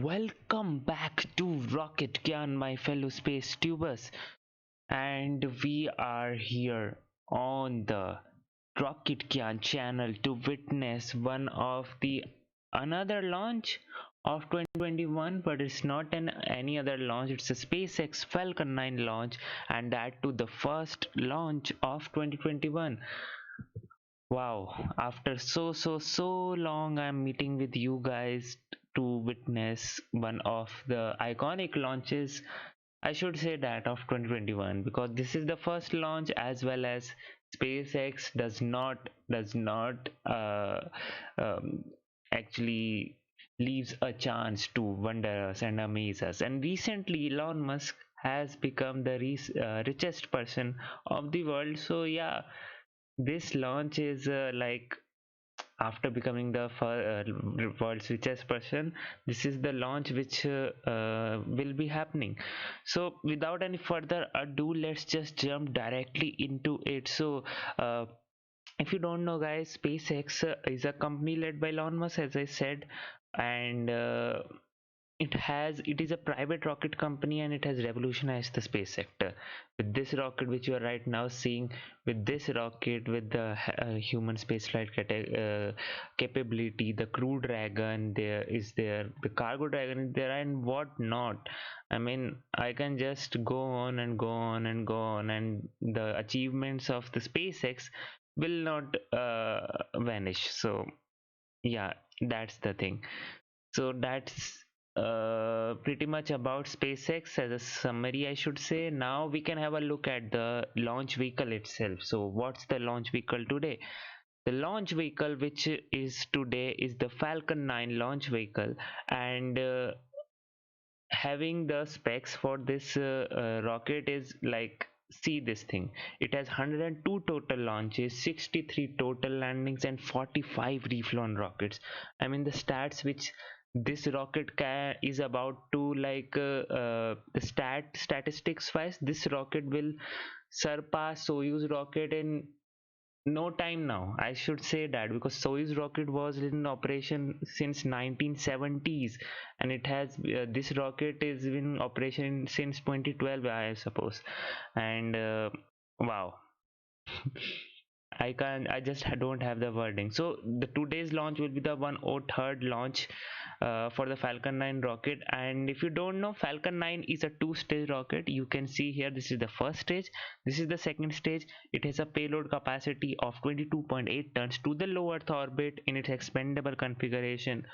welcome back to Rocket Gyan, my fellow space tubers, and we are here on the Rocket Gyan channel to witness one of the another launch of 2021, but it's not any other launch. It's a SpaceX Falcon 9 launch, and that too the first launch of 2021. Wow, after so long, I'm meeting with you guys to witness one of the iconic launches. I should say that of 2021, because this is the first launch, as well as SpaceX does not actually leaves a chance to wonder us and amaze us. And recently Elon Musk has become the richest person of the world. So yeah, this launch is like, after becoming the world's richest person, this is the launch which will be happening. So without any further ado, let's just jump directly into it. So if you don't know, guys, SpaceX is a company led by Elon Musk, as I said, and it is a private rocket company, and it has revolutionized the space sector with this rocket which you are right now seeing. With this rocket, with the human spaceflight capability, the crew dragon there, the cargo dragon is there, and what not. I mean, I can just go on and go on and go on, and the achievements of the SpaceX will not vanish. So yeah, that's the thing. So that's pretty much about SpaceX as a summary, I should say. Now we can have a look at the launch vehicle itself. So what's the launch vehicle today? The launch vehicle which is today is the Falcon 9 launch vehicle, and having the specs for this rocket is like, see this thing. It has 102 total launches, 63 total landings, and 45 reflown rockets. I mean, the stats which this rocket is about to, like, the statistics wise, this rocket will surpass Soyuz rocket in no time now, I should say that, because Soyuz rocket was in operation since 1970s, and it has this rocket is in operation since 2012, I suppose. And wow, I just don't have the wording. So the today's launch will be the 103rd launch for the Falcon 9 rocket. And if you don't know, Falcon 9 is a two-stage rocket. You can see here, this is the first stage, this is the second stage. It has a payload capacity of 22.8 tons to the low Earth orbit in its expendable configuration.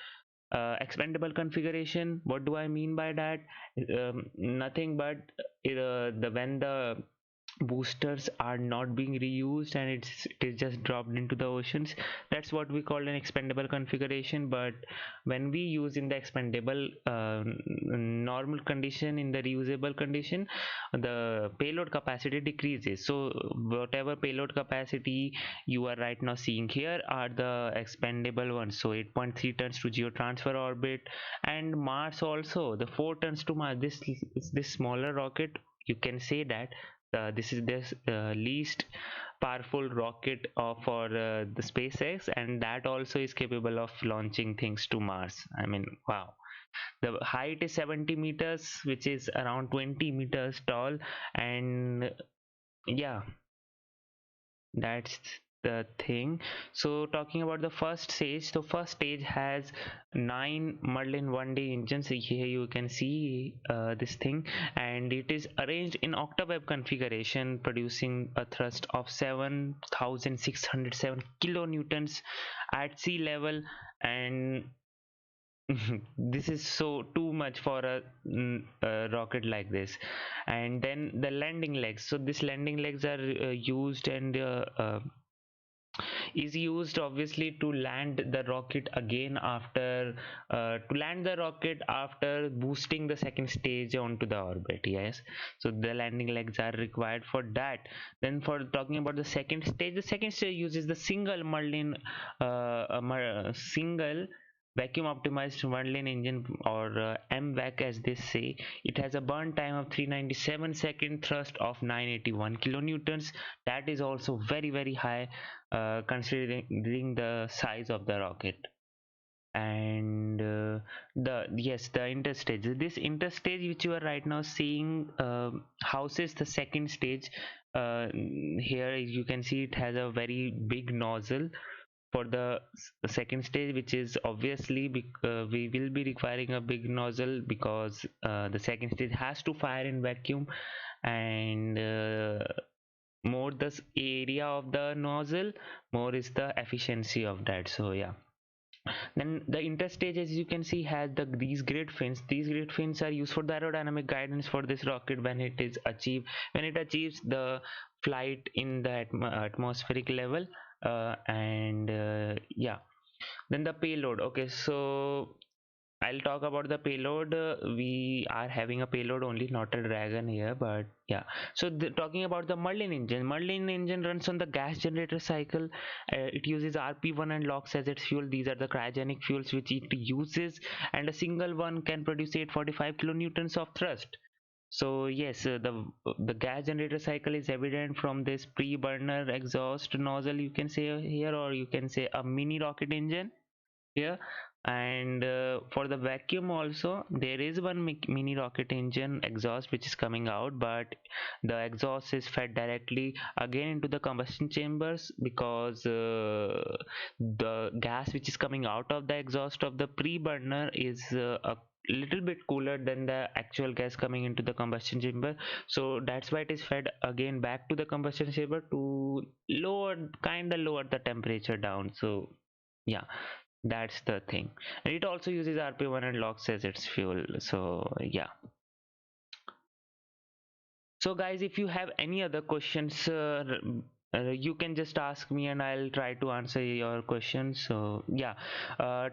What do I mean by that? Nothing but when the boosters are not being reused and it is just dropped into the oceans, that's what we call an expendable configuration. But when we use in the expendable normal condition, in the reusable condition, the payload capacity decreases. So whatever payload capacity you are right now seeing here are the expendable ones. So 8.3 tons to geotransfer orbit, and Mars also, the 4 tons to Mars. This smaller rocket, you can say that this is the least powerful rocket for the SpaceX, and that also is capable of launching things to Mars. I mean, wow. The height is 70 meters, which is around 20 meters tall, and yeah, that's the thing. So talking about the first stage, so first stage has 9 Merlin 1D engines. Here you can see this thing, and it is arranged in octaweb configuration, producing a thrust of 7,607 kilonewtons at sea level. And this is so too much for a rocket like this. And then the landing legs, so these landing legs are used and is used obviously to land the rocket again after boosting the second stage onto the orbit. Yes, so the landing legs are required for that. Then for talking about the second stage uses the single Merlin single vacuum optimized Merlin engine, or MVAC as they say. It has a burn time of 397 second, thrust of 981 kilonewtons. That is also very high considering the size of the rocket. And the interstage, this interstage which you are right now seeing houses the second stage. Here you can see it has a very big nozzle for the second stage, which is obviously we will be requiring a big nozzle because the second stage has to fire in vacuum. And more the area of the nozzle, more is the efficiency of that. So yeah, then the interstage, as you can see, has these grid fins. These grid fins are used for the aerodynamic guidance for this rocket when it achieves the flight in the atmospheric level. And yeah, then the payload. Okay, so I'll talk about the payload. We are having a payload only, not a Dragon here, but yeah. So talking about the Merlin engine. Merlin engine runs on the gas generator cycle. It uses RP1 and LOX as its fuel. These are the cryogenic fuels which it uses, and a single one can produce 845 kilonewtons of thrust. So yes, the gas generator cycle is evident from this pre-burner exhaust nozzle, you can say here, or you can say a mini rocket engine here. And for the vacuum also, there is one mini rocket engine exhaust which is coming out, but the exhaust is fed directly again into the combustion chambers, because the gas which is coming out of the exhaust of the pre-burner is a little bit cooler than the actual gas coming into the combustion chamber. So that's why it is fed again back to the combustion chamber to lower the temperature down. So yeah, that's the thing. And it also uses RP1 and LOX as its fuel. So yeah. So guys, if you have any other questions, you can just ask me and I'll try to answer your questions. So yeah,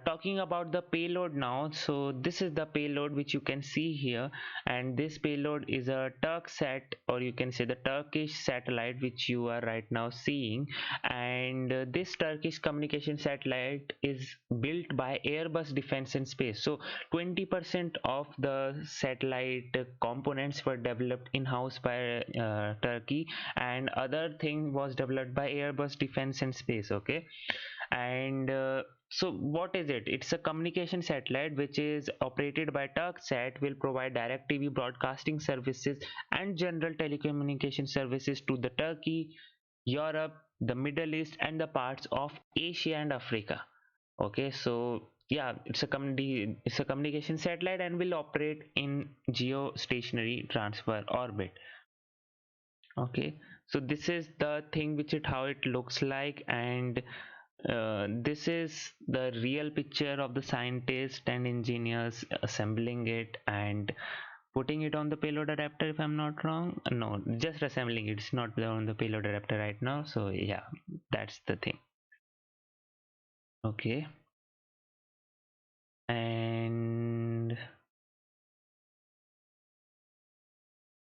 talking about the payload now. So this is the payload which you can see here, and this payload is a Turksat, or you can say the Turkish satellite which you are right now seeing. And this Turkish communication satellite is built by Airbus Defence and Space. So 20% of the satellite components were developed in-house by Turkey, and other thing was developed by Airbus Defence and Space. Okay, and so what is it? It's a communication satellite which is operated by Turksat, will provide direct TV broadcasting services and general telecommunication services to the Turkey, Europe, the Middle East, and the parts of Asia and Africa. Okay, so yeah, it's a communication satellite and will operate in geostationary transfer orbit. Okay, so this is the thing which it how it looks like. And this is the real picture of the scientists and engineers assembling it and putting it on the payload adapter, if I'm not wrong. No, just assembling it. It's not on the payload adapter right now. So yeah, that's the thing. Okay, and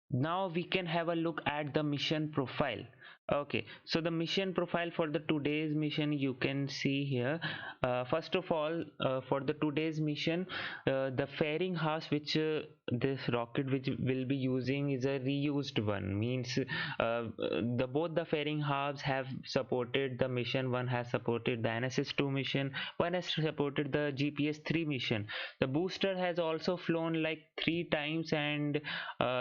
now we can have a look at the mission profile. Okay, so the mission profile for the today's mission you can see here. First of all, for the today's mission, the fairing halves which this rocket which will be using is a reused one. Means the both the fairing halves have supported the mission. One has supported the ANASIS-II mission, one has supported the GPS-3 mission. The booster has also flown like 3 times, and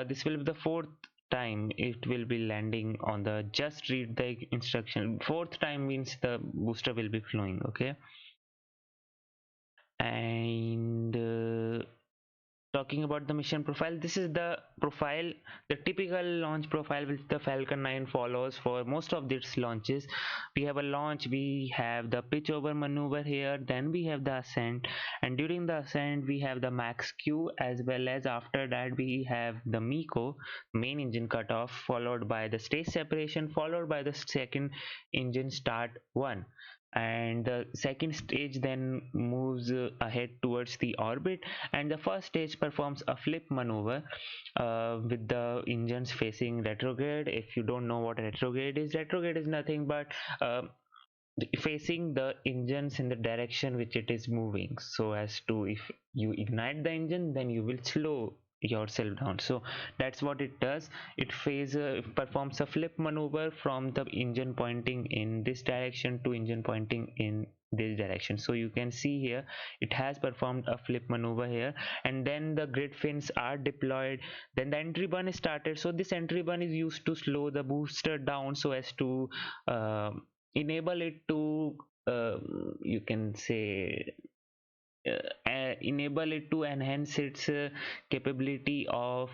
this will be the fourth time it will be landing on the, just read the instruction, fourth time means the booster will be flowing. Okay, and talking about the mission profile, this is the profile, the typical launch profile which the Falcon 9 follows for most of its launches. We have a launch, we have the pitch over maneuver here, then we have the ascent, and during the ascent we have the max Q, as well as after that we have the MECO, main engine cutoff, followed by the stage separation, followed by the second engine start 1. And the second stage then moves ahead towards the orbit, and the first stage performs a flip maneuver with the engines facing retrograde. If you don't know what retrograde is nothing but facing the engines in the direction which it is moving, so as to, if you ignite the engine, then you will slow yourself down. So that's what it does. It performs a flip maneuver from the engine pointing in this direction to engine pointing in this direction. So you can see here it has performed a flip maneuver here, and then the grid fins are deployed. Then the entry burn is started. So this entry burn is used to slow the booster down so as to enable it to you can say enable it to enhance its capability of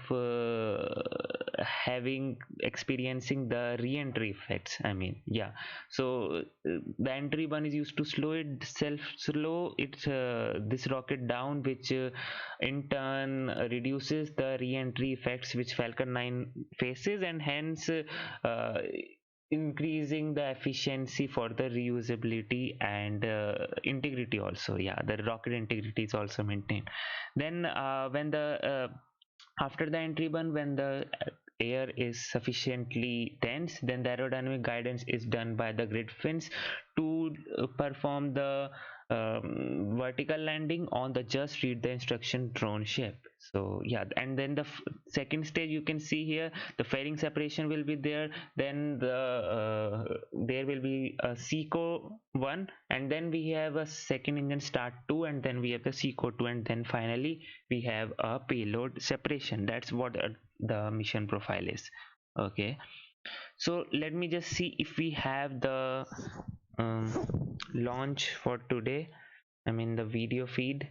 having experiencing the re-entry effects. I mean, yeah. So the entry burn is used to slow its this rocket down, which in turn reduces the re-entry effects which Falcon 9 faces, and hence increasing the efficiency for the reusability and integrity also. Yeah, the rocket integrity is also maintained. Then when the after the entry burn, when the air is sufficiently dense, then the aerodynamic guidance is done by the grid fins to perform the vertical landing on the just read the instruction drone ship. So yeah, and then the second stage, you can see here the fairing separation will be there. Then there will be a Seco 1, and then we have a second engine start 2, and then we have the Seco 2, and then finally we have a payload separation. That's what the mission profile is. Okay, so let me just see if we have the launch for today, I mean the video feed,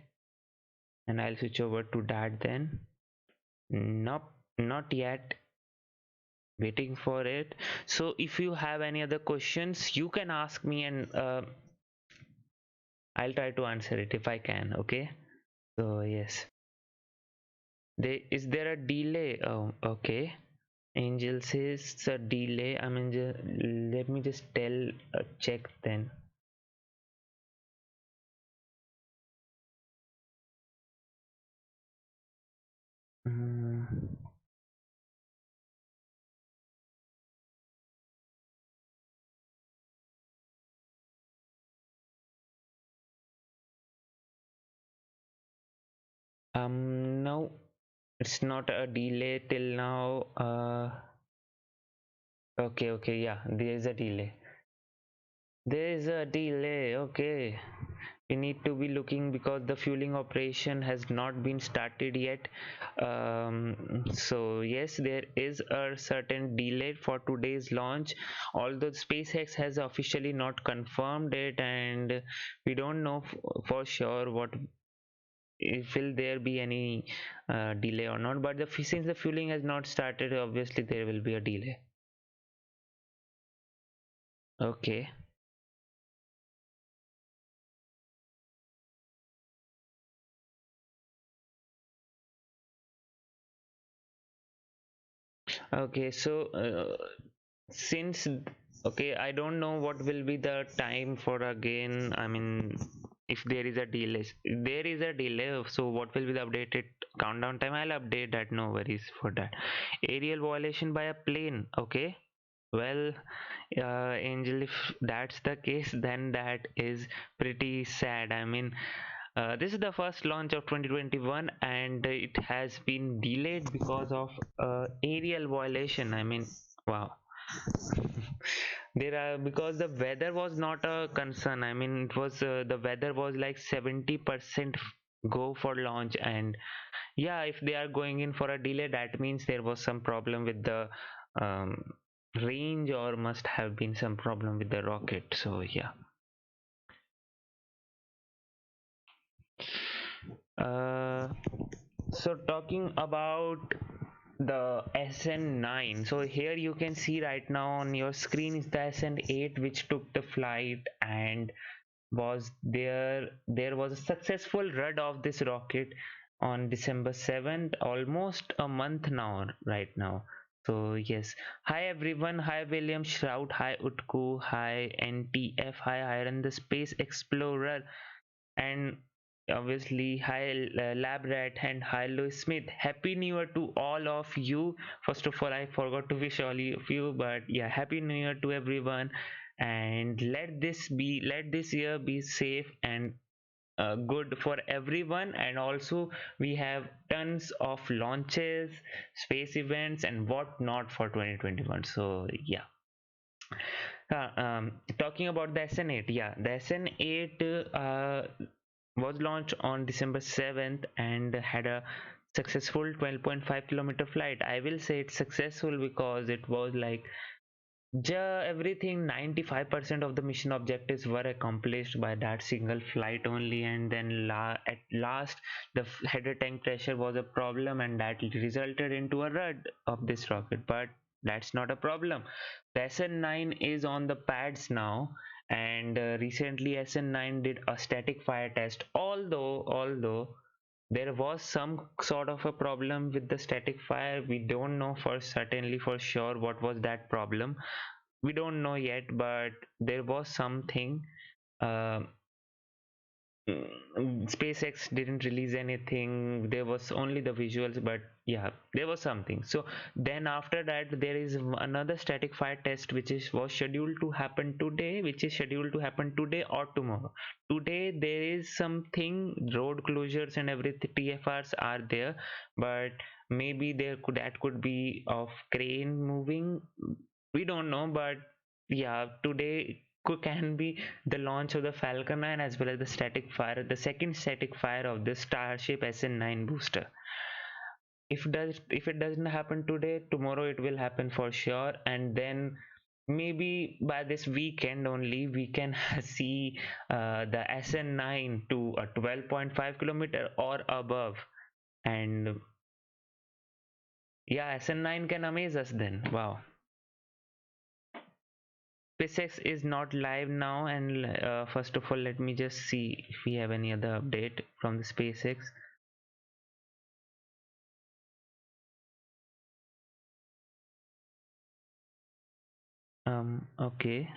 and I'll switch over to that then. Nope, not yet, waiting for it. So if you have any other questions, you can ask me, and I'll try to answer it if I can. Okay, so yes, is there a delay? Oh, okay. Angel says it's a delay. I mean, let me just check then. Mm, no, it's not a delay till now. Okay, yeah, there is a delay. There is a delay. Okay, we need to be looking because the fueling operation has not been started yet. So yes, there is a certain delay for today's launch, although SpaceX has officially not confirmed it, and we don't know for sure what if will there be any delay or not. But since the fueling has not started, obviously there will be a delay. Okay. Okay, so since okay, I don't know what will be the time for again. I mean, if there is a delay, so what will be the updated countdown time? I'll update that, no worries for that. Aerial violation by a plane. Okay, well, Angel, if that's the case, then that is pretty sad. I mean, this is the first launch of 2021, and it has been delayed because of aerial violation. I mean, wow. There are, because the weather was not a concern. I mean, it was the weather was like 70% go for launch, and yeah, if they are going in for a delay, that means there was some problem with the um, range, or must have been some problem with the rocket. So yeah. uh, so talking about the SN9, so here you can see right now on your screen is the SN8, which took the flight, and there was a successful run of this rocket on December 7th, almost a month now right now. So yes, hi everyone, hi William Shroud, hi Utku, hi NTF, hi Iron the Space Explorer, and obviously hi Lab Rat, and hi Louis Smith. Happy New Year to all of you. First of all, I forgot to wish all of you, but yeah, Happy New Year to everyone, and let this year be safe and good for everyone. And also we have tons of launches, space events and whatnot for 2021. So yeah, Talking about the SN8, yeah, the SN8 was launched on December 7th and had a successful 12.5 kilometer flight. I will say it's successful because it was like everything 95% of the mission objectives were accomplished by that single flight only, and then at last the header tank pressure was a problem, and that resulted into a rud of this rocket. But that's not a problem. The SN9 is on the pads now, and recently SN9 did a static fire test, although there was some sort of a problem with the static fire. We don't know for certainly for sure what was that problem. We don't know yet, but there was something. uh, SpaceX didn't release anything. There was only the visuals, but yeah, there was something. So then after that, there is another static fire test which is was scheduled to happen today, which is scheduled to happen today or tomorrow. Today there is something, road closures and everything, TFRs are there, but maybe that could be of crane moving. We don't know, but yeah, today can be the launch of the Falcon 9 as well as the static fire, the second static fire of the Starship SN9 booster. If it doesn't happen today, tomorrow it will happen for sure, and then maybe by this weekend only we can see the SN9 to a 12.5 kilometer or above, and yeah, SN9 can amaze us then. Wow. SpaceX is not live now, and first of all, let me just see if we have any other update from the SpaceX. Okay.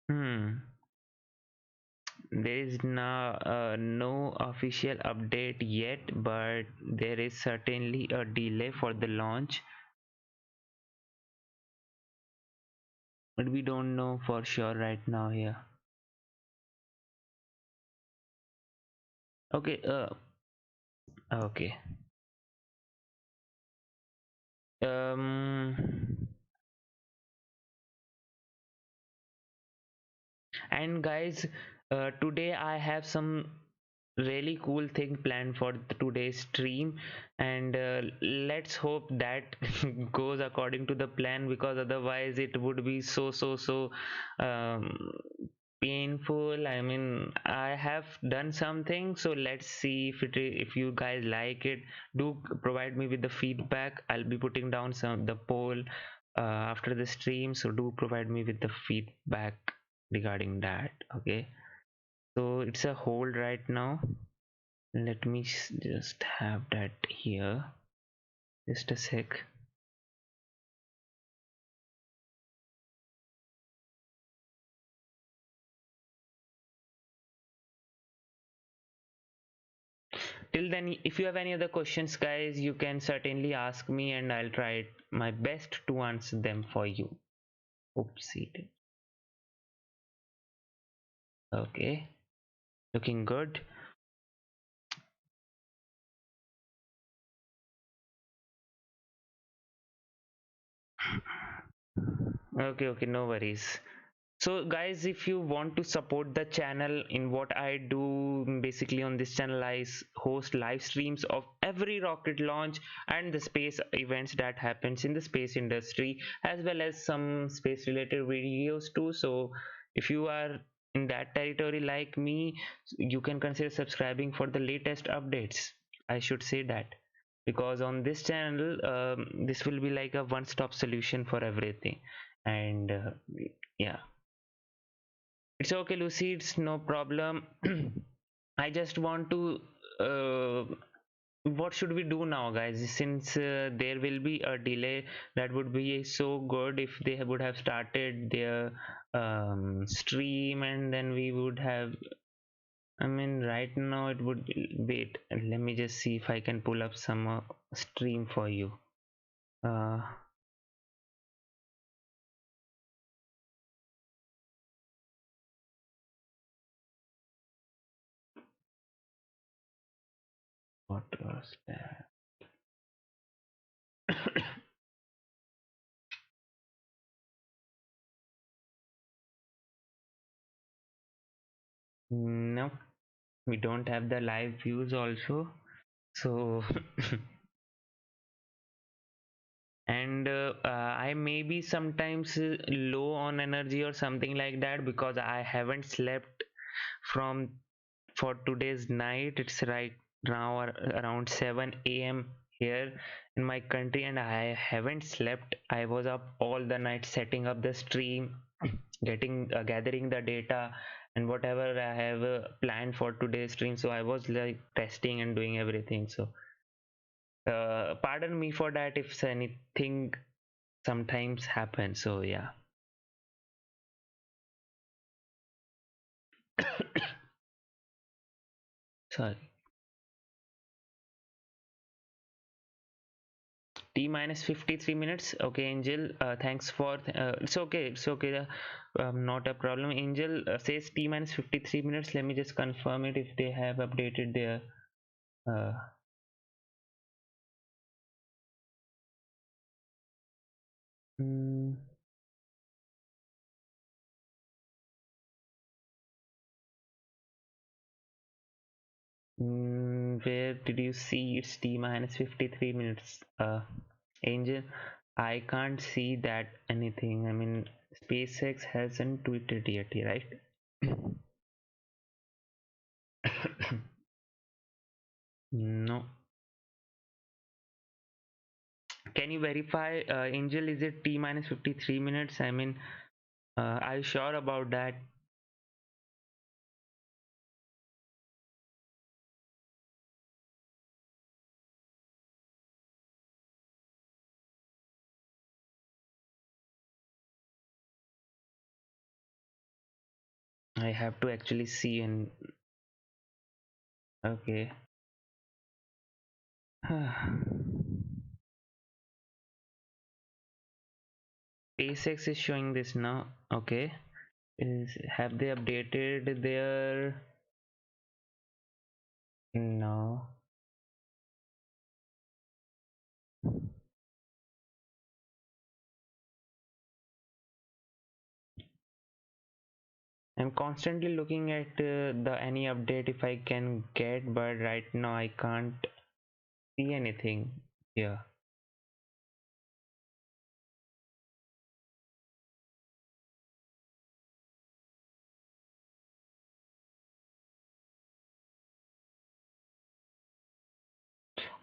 Hmm. There is now no official update yet, but there is certainly a delay for the launch, but we don't know for sure right now here. Okay. Okay. Um. And guys, today I have some really cool thing planned for today's stream, and let's hope that goes according to the plan, because otherwise it would be so um, painful. I mean, I have done something, so let's see if you guys like it. Do provide me with the feedback. I'll be putting down the poll after the stream, so do provide me with the feedback regarding that. Okay, so it's a hold right now. Let me just have that here, just a sec. Till then, if you have any other questions, guys, you can certainly ask me, and I'll try my best to answer them for you. Oopsie. Okay, looking good. Okay, no worries. So guys, if you want to support the channel in what I do, basically on this channel I host live streams of every rocket launch and the space events that happens in the space industry, as well as some space related videos too. So if you are in that territory like me, you can consider subscribing for the latest updates. I should say that, because on this channel this will be like a one-stop solution for everything. And yeah, it's okay, Lucy. It's no problem. I just want to. Uh, what should we do now, guys? Since there will be a delay, that would be so good if they would have started their stream, and then we would have. I mean, right now it would wait. Let me just see if I can pull up some stream for you. Uh, What was that? No, we don't have the live views also. So and I may be sometimes low on energy or something like that because I haven't slept from for today's night. It's right now around 7 a.m. here in my country, and I haven't slept. I was up all the night setting up the stream, getting gathering the data and whatever I have planned for today's stream. So I was like testing and doing everything. So pardon me for that if anything sometimes happens. So yeah. Sorry. T minus 53 minutes. Okay, Angel. Thanks for. It's okay. It's okay. Not a problem. Angel says T minus 53 minutes. Let me just confirm it if they have updated their. Uh, mm, where did you see it's T minus 53 minutes? Angel, I can't see that anything. I mean, SpaceX hasn't tweeted yet, right? No. Can you verify, Angel, is it T minus 53 minutes? I mean, are you sure about that? I have to actually see and okay. SpaceX is showing this now. Okay. Have they updated their no. I'm constantly looking at the any update if I can get, but right now I can't see anything here.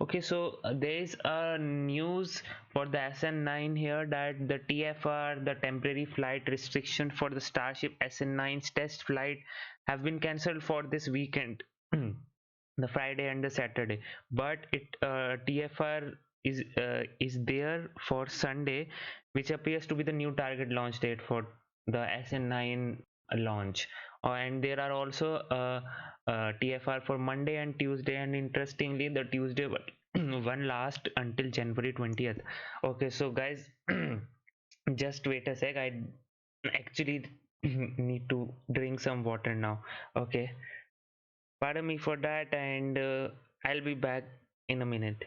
Okay, so there is a news for the SN9 here that the TFR, the temporary flight restriction for the Starship SN9's test flight, have been cancelled for this weekend, the Friday and the Saturday. But it TFR is there for Sunday, which appears to be the new target launch date for the SN9 launch. And there are also TFR for Monday and Tuesday, and interestingly, the Tuesday one last until January 20th. Okay, so guys, just wait a sec. I actually need to drink some water now. Okay, pardon me for that, and I'll be back in a minute.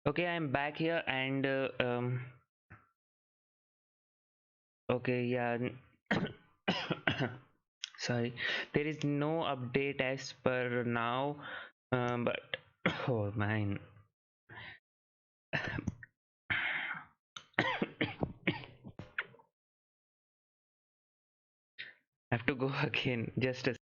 Okay, I'm back here and okay, yeah. Sorry, there is no update as per now, but oh man. I have to go again. Just a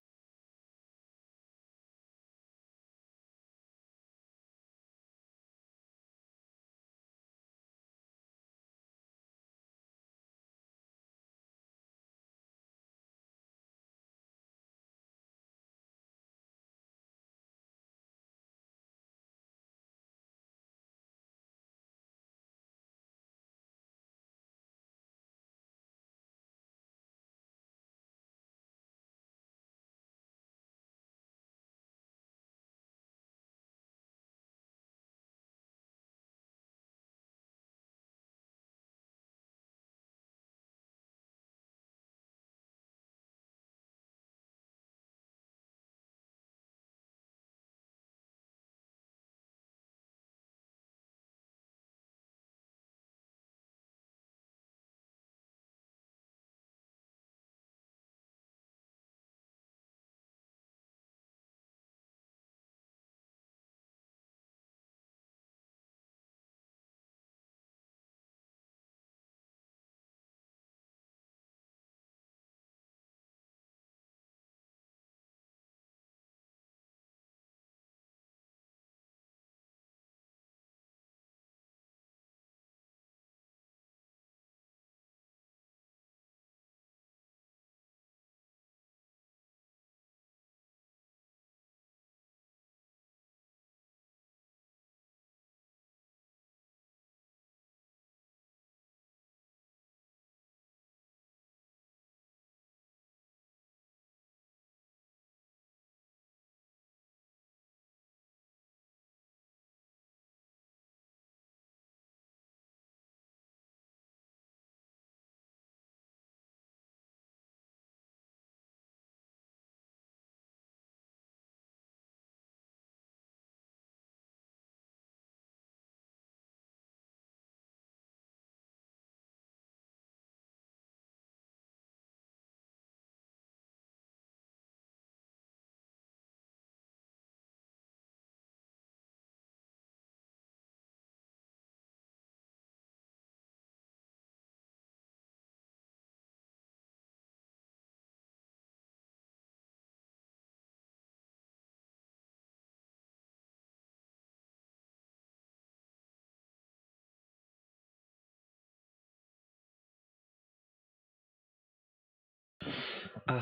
uh,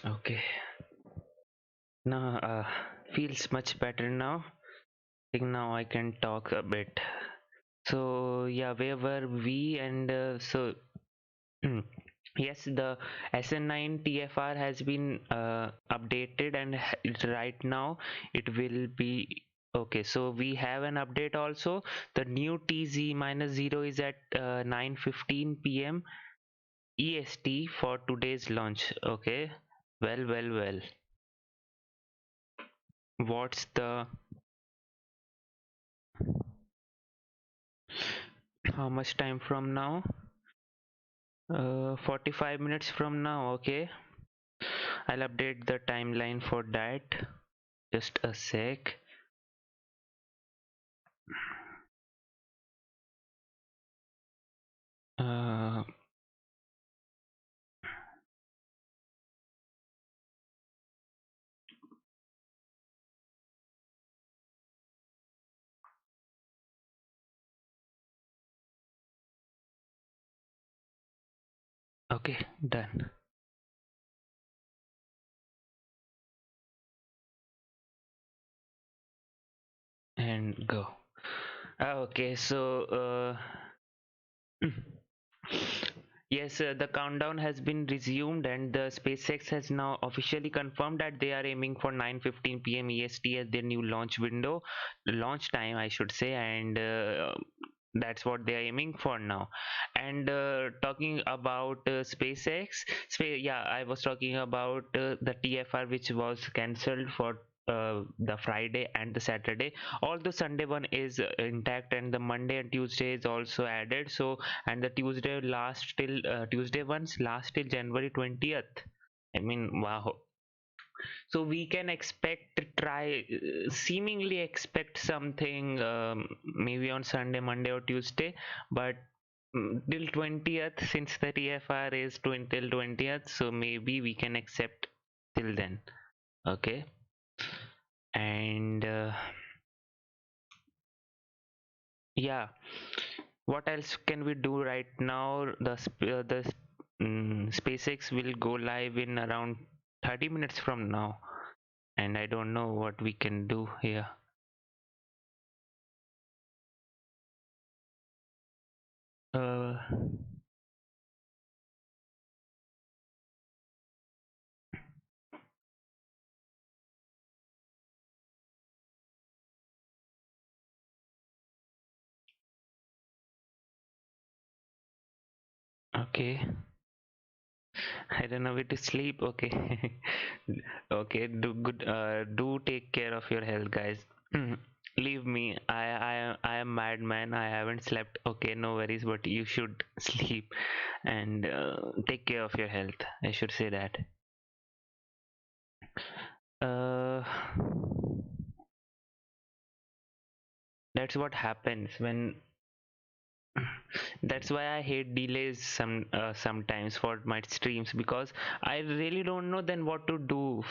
okay. Now feels much better now. I think now I can talk a bit. So yeah, where were we? And yes, the SN9 TFR has been updated, and right now it will be okay. So we have an update also. The new TZ minus 0 is at 9:15 p.m. EST for today's launch. Okay, well. What's the how much time from now? 45 minutes from now. Okay, I'll update the timeline for that. Just a sec. Uh, okay, done. And go. Okay, so yes, the countdown has been resumed, and the SpaceX has now officially confirmed that they are aiming for 9:15 p.m. EST as their new launch window, launch time, I should say, and that's what they are aiming for now. And talking about SpaceX, yeah, I was talking about the TFR which was cancelled for the Friday and the Saturday. Although Sunday one is intact, and the Monday and Tuesday is also added. So, and the Tuesday last till Tuesday ones last till January 20th. I mean, wow. So we can expect, try, seemingly expect something, maybe on Sunday, Monday, or Tuesday, but till 20th, since the TFR is till 20th, so maybe we can accept till then. Okay. And yeah, what else can we do right now? The SpaceX will go live in around 30 minutes from now, and I don't know what we can do here. uh okay. I don't know where to sleep. Okay. Okay, do good. Do take care of your health, guys. Leave me. I am madman. I haven't slept. Okay, no worries. But you should sleep and take care of your health. I should say that. Uh, that's what happens when. That's why I hate delays sometimes for my streams, because I really don't know then what to do.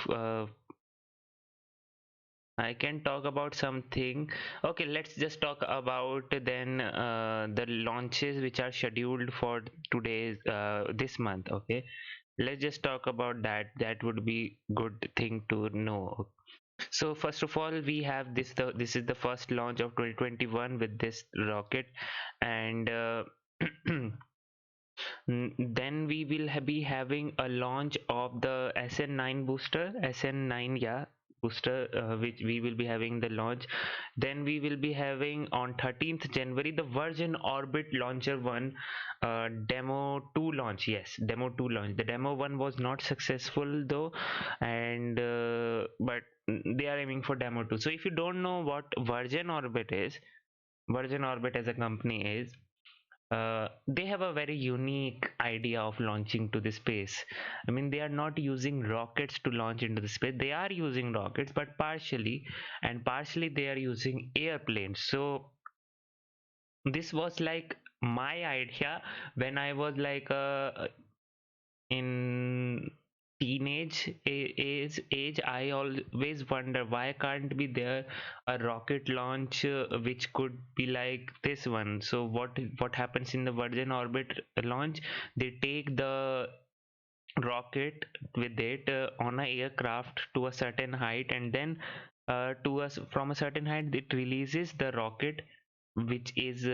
I can talk about something. Okay, let's just talk about then the launches which are scheduled for today's this month. Okay, let's just talk about that. That would be good thing to know. So first of all, we have this is the first launch of 2021 with this rocket, and then we will be having a launch of the SN9 booster, SN9, yeah, booster, which we will be having the launch. Then we will be having on 13th January the Virgin Orbit Launcher 1 demo 2 launch. Yes, demo 2 launch. The demo 1 was not successful though, and but they are aiming for demo 2. So if you don't know what Virgin Orbit is, Virgin Orbit as a company is, they have a very unique idea of launching to the space. I mean, they are not using rockets to launch into the space. They are using rockets, but partially, and partially they are using airplanes. So this was like my idea when I was like in age. I always wonder why can't be there a rocket launch which could be like this one. So what happens in the Virgin Orbit launch? They take the rocket with it on a aircraft to a certain height, and then to us from a certain height it releases the rocket, which is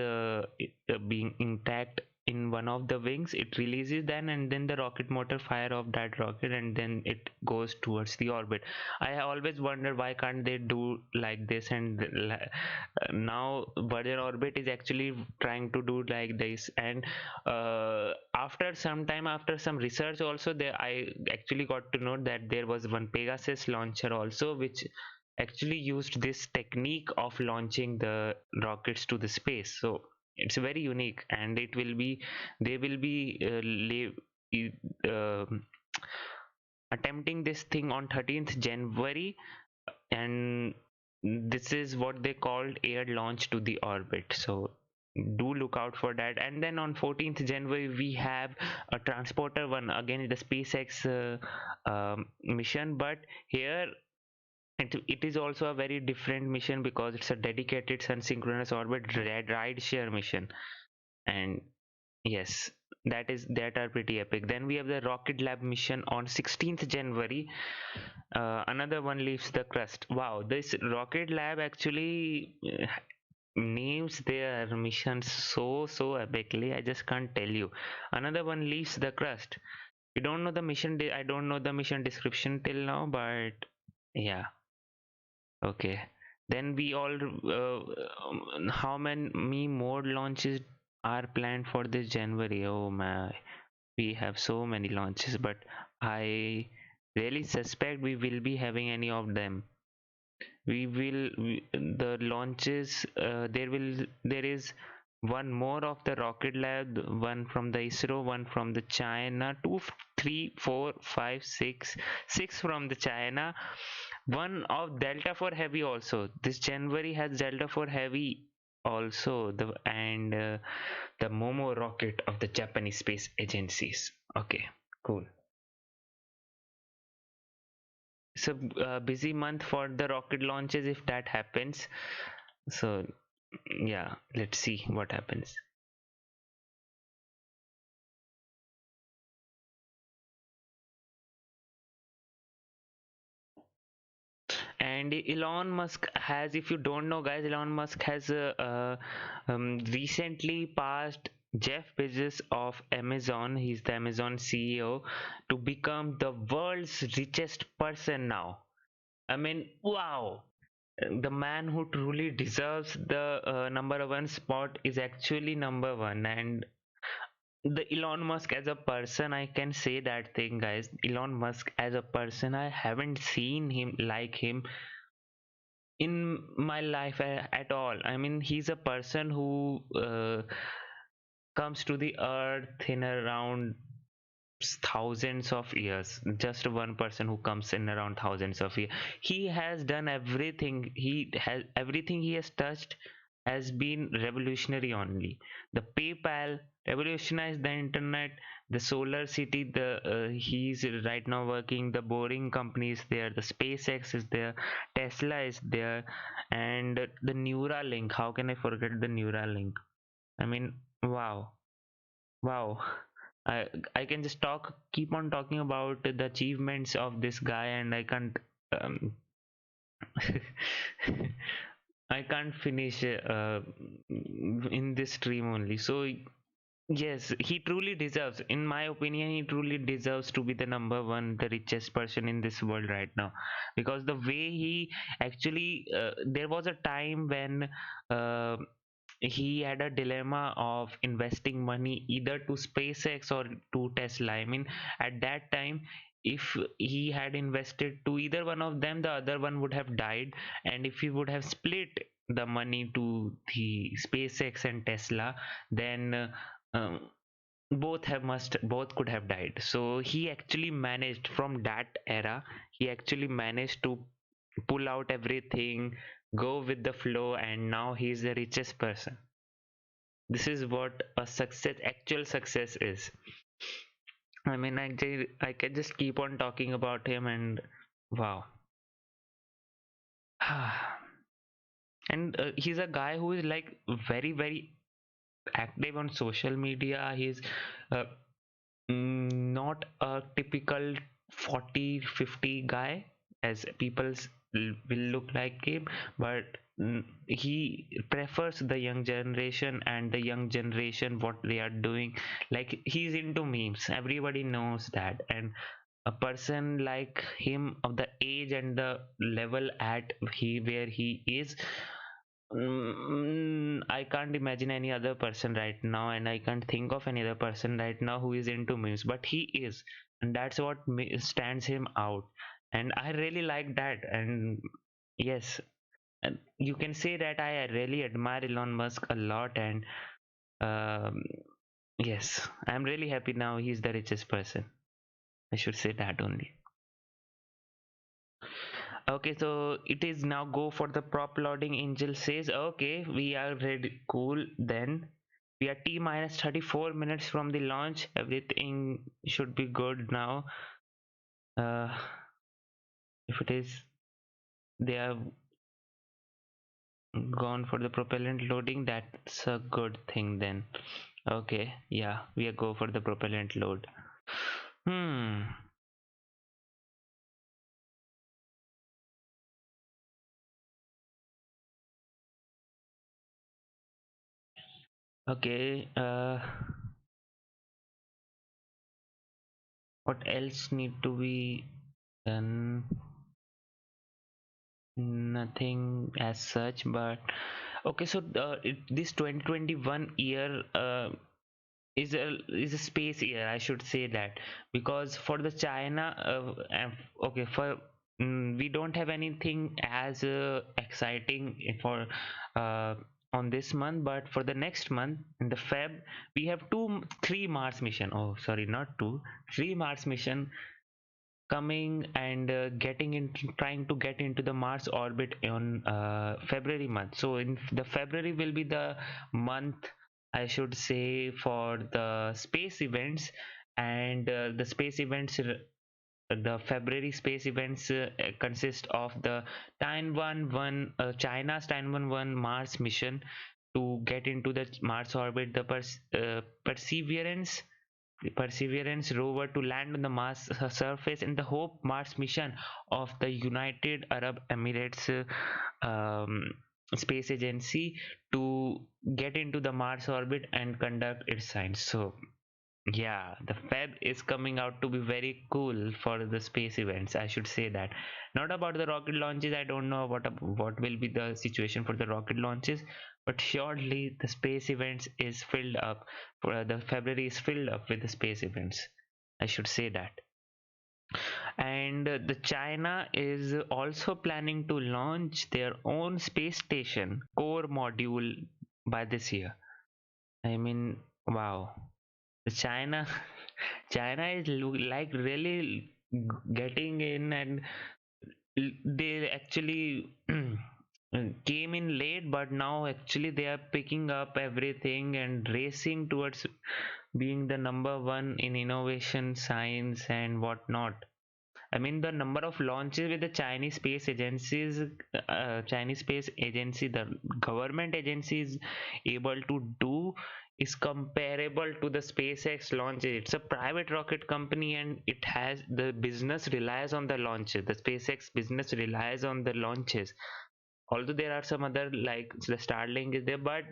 being intact in one of the wings. It releases then, and then the rocket motor fire off that rocket, and then it goes towards the orbit. I always wonder why can't they do like this, and now Virgin Orbit is actually trying to do like this. And after some time, after some research also, there I actually got to know that there was one Pegasus launcher also which actually used this technique of launching the rockets to the space. So it's very unique, and it will be they will be uh, attempting this thing on 13th January, and this is what they called air launch to the orbit. So do look out for that. And then on 14th January we have a transporter one, again the SpaceX mission, but here it is also a very different mission because it's a dedicated sun synchronous orbit ride share mission. And yes, that are pretty epic. Then we have the Rocket Lab mission on 16th January. Another one leaves the crust. Wow, this Rocket Lab actually names their missions so epically. I just can't tell you. Another one leaves the crust. You don't know the mission. I don't know the mission description till now, but yeah. Okay. Then we all how many more launches are planned for this January? Oh my, we have so many launches, but I really suspect we will be having any of them. The launches, there is one more of the rocket lab, one from the ISRO, one from the China, two, three, four, five, six from the China, one of Delta for Heavy also. This January has Delta for Heavy also, the Momo rocket of the Japanese space agencies. Okay, cool. So busy month for the rocket launches if that happens. So yeah, let's see what happens. And Elon Musk has, if you don't know guys, Elon Musk has recently passed Jeff Bezos of Amazon, he's the Amazon CEO, to become the world's richest person now. I mean, wow. The man who truly deserves the number one spot is actually number one. And the Elon Musk as a person, I can say that thing, guys. Elon Musk as a person, I haven't seen him like him in my life at all. I mean, he's a person who comes to the earth in around thousands of years. Just one person who comes in around thousands of years. He has done everything. Everything he has touched has been revolutionary only. The PayPal revolutionized the internet. The solar city, the he's right now working. The boring companies there. The SpaceX is there. Tesla is there, and the Neuralink. How can I forget the Neuralink? I mean, wow. Wow. I I can just keep on talking about the achievements of this guy, and I can't um, I can't finish in this stream only. So yes, he truly deserves, in my opinion, he truly deserves to be the number one, the richest person in this world right now. Because the way he actually, there was a time when uh, he had a dilemma of investing money either to SpaceX or to Tesla. I mean, at that time, if he had invested to either one of them, the other one would have died. And if he would have split the money to the SpaceX and Tesla, then both could have died. So he actually managed, from that era, he actually managed to pull out everything, go with the flow, and now he's the richest person. This is what a success, actual success is. I mean, I can just keep on talking about him, and wow. And he's a guy who is like very, very active on social media. He's uh, not a typical 40-50 guy as will look like him, but he prefers the young generation, and the young generation what they are doing, like he's into memes, everybody knows that. And a person like him, of the age and the level at he where he is, I can't imagine any other person right now, and I can't think of any other person right now who is into memes, but he is, and that's what stands him out. And I really like that. And yes, and you can say that I really admire Elon Musk a lot. And um, yes, I'm really happy now he's the richest person. I should say that only. Okay, so it is now go for the prop loading. Angel says, okay, we are ready. Cool. Then we are T minus 34 minutes from the launch. Everything should be good now. Uh, if it is, they have gone for the propellant loading. That's a good thing then. Okay, yeah, we are go for the propellant load. Hmm. Okay. What else need to be done? Nothing as such, but okay. So this 2021 year is a space year, I should say that, because for the China, okay, for we don't have anything as exciting for uh, on this month, but for the next month in the Feb, we have three Mars mission. Oh, sorry, not two, three Mars mission coming and getting into trying to get into the Mars orbit on February month. So in the February will be the month, I should say, for the space events. And the space events, the February space events consist of the Tianwen-1, China's Tianwen-1 Mars mission to get into the Mars orbit, the Perseverance rover to land on the Mars surface, and the Hope Mars mission of the United Arab Emirates space agency to get into the Mars orbit and conduct its science. So yeah, the Feb is coming out to be very cool for the space events. I should say that. Not about the rocket launches. I don't know what will be the situation for the rocket launches, but surely the space events is filled up. For the February is filled up with the space events. I should say that. And the China is also planning to launch their own space station core module by this year. I mean, wow. China China is like really getting in, and they actually came in late, but now actually they are picking up everything and racing towards being the number one in innovation, science, and whatnot. I mean, the number of launches with the Chinese space agency, the government agency is able to do is comparable to the SpaceX launches. It's a private rocket company, and it has the business relies on the launches. The SpaceX business relies on the launches. Although there are some other like the Starlink is there, but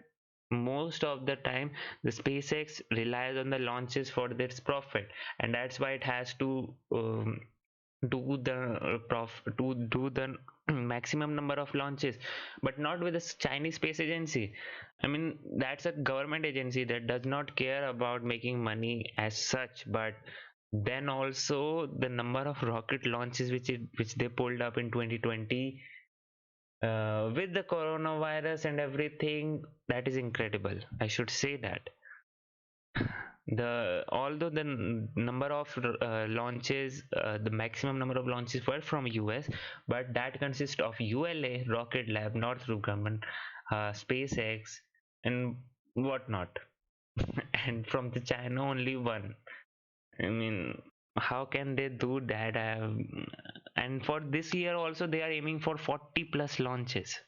most of the time the SpaceX relies on the launches for its profit, and that's why it has to do the to do the maximum number of launches, but not with the Chinese space agency. I mean, that's a government agency that does not care about making money as such. But then also the number of rocket launches which they pulled up in 2020 with the coronavirus and everything, that is incredible. I should say that the although the number of launches, the maximum number of launches were from US, but that consists of ULA, Rocket Lab, Northrop Grumman, SpaceX, and whatnot. And from the China only one. I mean, how can they do that? And for this year also they are aiming for 40 plus launches.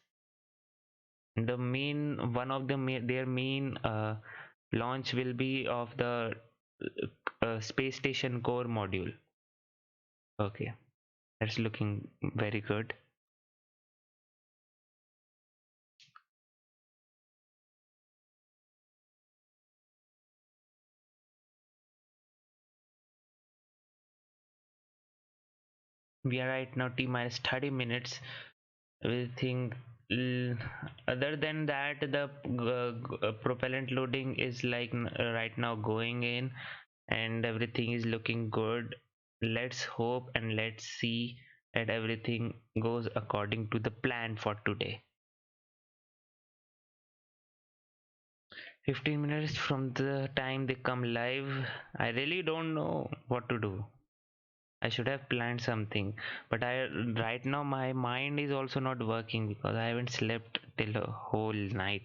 The main one of the their main launch will be of the space station core module. Okay, that's looking very good. We are right now T minus 30 minutes. We think other than that, the propellant loading is like right now going in, and everything is looking good. Let's hope and let's see that everything goes according to the plan for today. 15 minutes from the time they come live. I really don't know what to do. I should have planned something, but I right now my mind is also not working because I haven't slept till a whole night.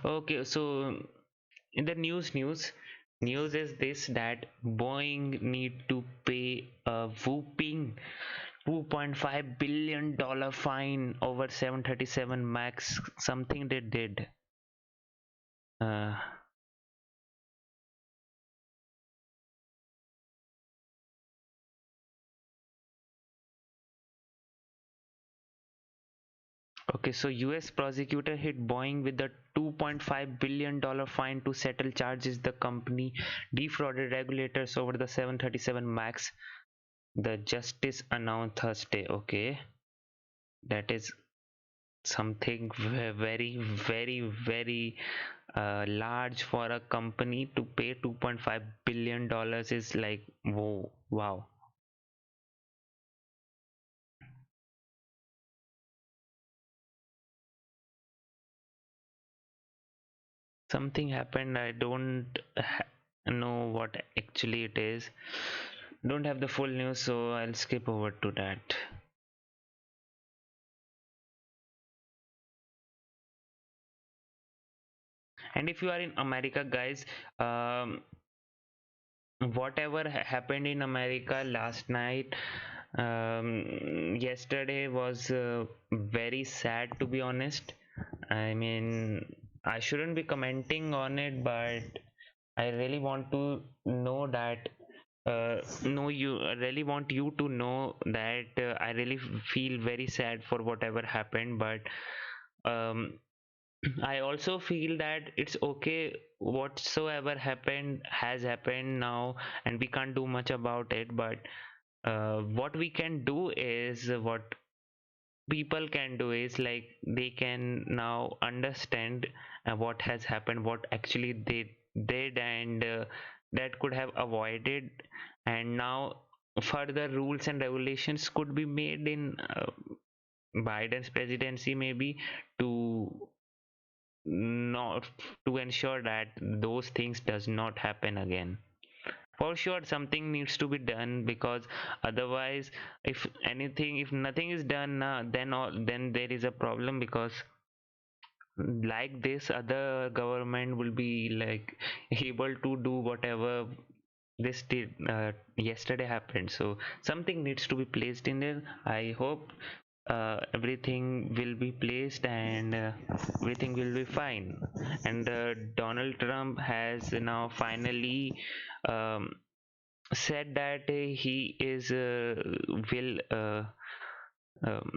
Okay, so in the news is this, that Boeing need to pay a whooping $2.5 billion fine over 737 Max, something they did. Uh, okay, so US prosecutor hit Boeing with a $2.5 billion fine to settle charges the company defrauded regulators over the 737 Max. The justice announced Thursday. Okay, that is something very, very, very large for a company to pay $2.5 billion is like, whoa, wow. Something happened. I don't know what actually it is. Don't have the full news, so I'll skip over to that. And if you are in America, guys, whatever happened in America last night, yesterday was very sad, to be honest. I mean, I shouldn't be commenting on it, but I really want to know that. No, you I really want you to know that I really feel very sad for whatever happened, but um, I also feel that it's okay. Whatsoever happened has happened now, and we can't do much about it. But what we can do is what people can do is like they can now understand what has happened, what actually they did, and that could have avoided. And now further rules and regulations could be made in Biden's presidency, maybe, to not to ensure that those things does not happen again. For sure something needs to be done, because otherwise, if nothing is done, then there is a problem, because like this other government will be like able to do whatever this did yesterday happened. So something needs to be placed in there. I hope everything will be placed, and everything will be fine. And Donald Trump has now finally um, said that he is will um,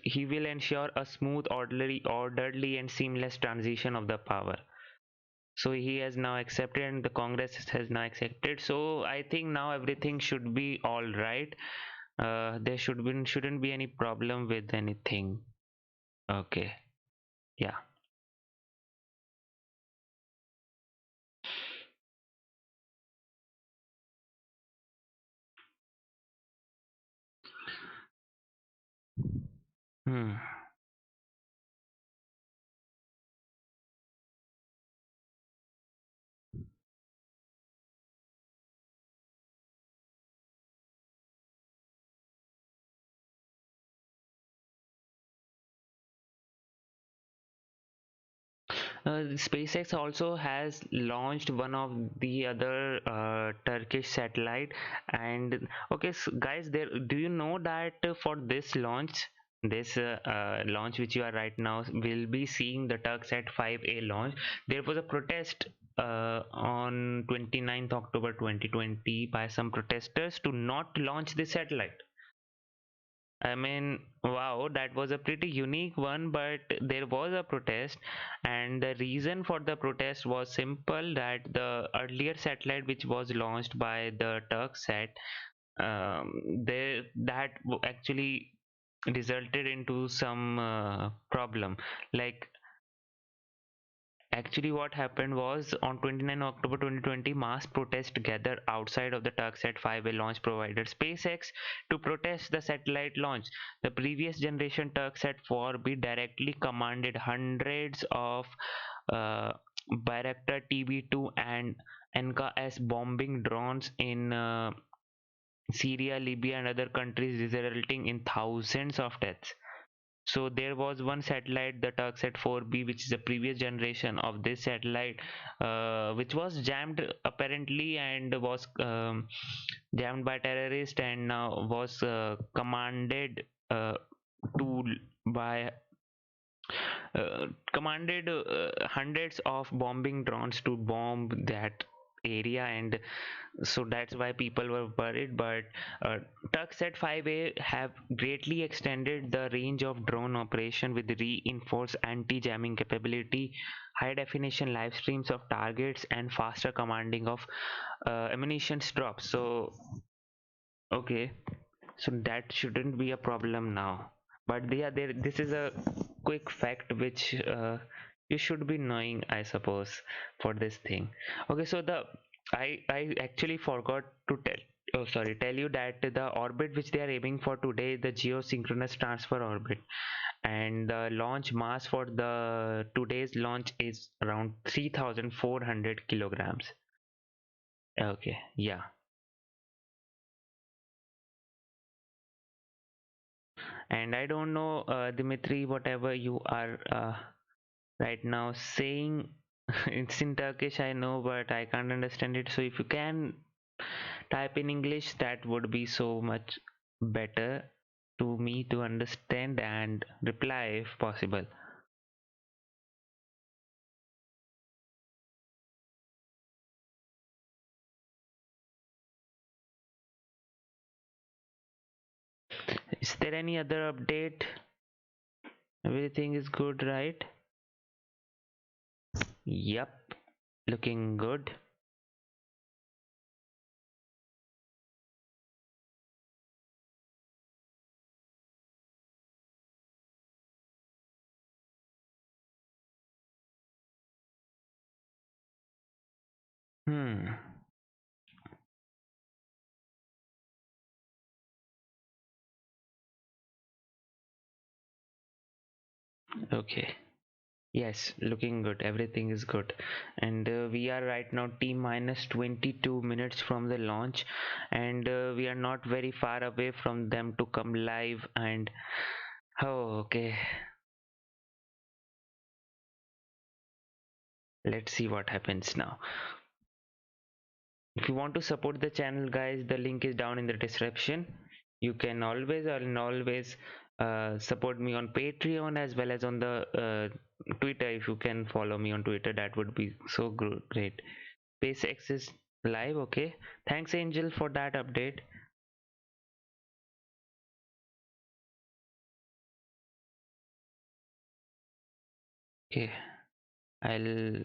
he will ensure a smooth, orderly and seamless transition of the power. So he has now accepted, and the Congress has now accepted. So I think now everything should be all right. There shouldn't be any problem with anything. Okay. Yeah. Hmm. SpaceX also has launched one of the other Turkish satellite. And okay, so guys, there, do you know that for this launch, launch which you are right now will be seeing the Turksat 5A launch. There was a protest on 29th October 2020 by some protesters to not launch the satellite. I mean, wow, that was a pretty unique one, but there was a protest, and the reason for the protest was simple, that the earlier satellite which was launched by the Turksat, actually resulted into some problem. Like, actually, what happened was on 29 October 2020, mass protest gathered outside of the Turksat 5A launch provider SpaceX to protest the satellite launch. The previous generation Turksat 4B directly commanded hundreds of uh, Bayraktar TB2 and NKS bombing drones in Syria, Libya, and other countries, resulting in thousands of deaths. So there was one satellite, the Turksat 4B, which is a previous generation of this satellite, which was jammed apparently, and was jammed by terrorists, and was to by commanded hundreds of bombing drones to bomb that area. And so that's why people were worried. But Turksat 5A have greatly extended the range of drone operation with reinforced anti-jamming capability, high definition live streams of targets, and faster commanding of ammunition drops. So okay, so that shouldn't be a problem now. But yeah, this is a quick fact which you should be knowing, I suppose, for this thing. Okay, so I actually forgot to tell you that the orbit which they are aiming for today, the geosynchronous transfer orbit, and the launch mass for the today's launch is around 3,400 kilograms. Okay, yeah. And I don't know, Dimitri, whatever you are right now saying, it's in Turkish, I know, but I can't understand it. So if you can type in English, that would be so much better to me to understand and reply if possible. Is there any other update? Everything is good, right? Yep, looking good. Hmm. Okay. Yes, looking good. Everything is good. And we are right now T minus 22 minutes from the launch, and we are not very far away from them to come live. And oh, okay. Let's see what happens now. If you want to support the channel, guys, the link is down in the description. You can always support me on Patreon as well as on the Twitter. If you can follow me on Twitter, that would be so great. SpaceX is live. Okay, thanks Angel for that update. Okay, I'll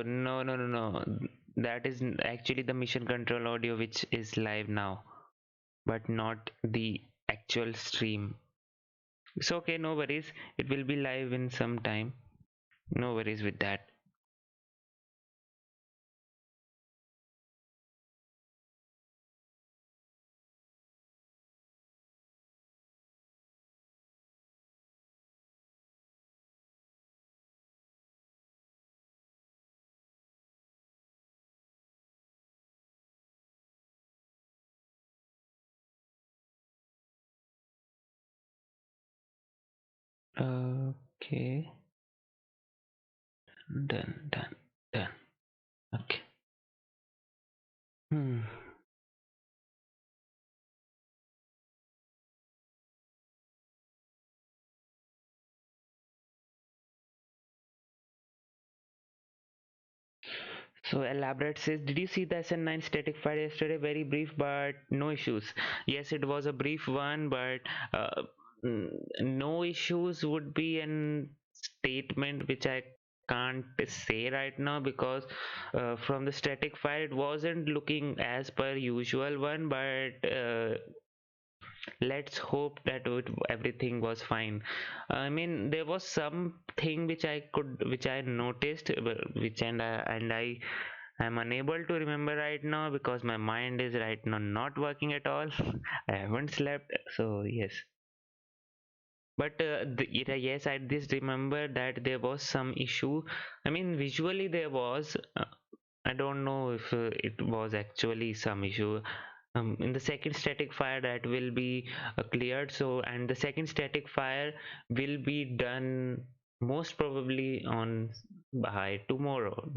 no, that is actually the mission control audio which is live now, but not the actual stream. It's okay, no worries, it will be live in some time. No worries with that. Okay, done. Okay. Hmm. So Elaborate says, did you see the SN9 static fire yesterday? Very brief, but no issues. Yes, it was a brief one, but uh, no issues would be an statement which I can't say right now, because from the static fire it wasn't looking as per usual one, but let's hope that everything was fine. I mean, there was something which I noticed, which and I am unable to remember right now because my mind is right now not working at all. I haven't slept, so yes. But yes, I just remember that there was some issue. I mean, visually there was. I don't know if it was actually some issue. In the second static fire that will be cleared. So, and the second static fire will be done most probably on by tomorrow.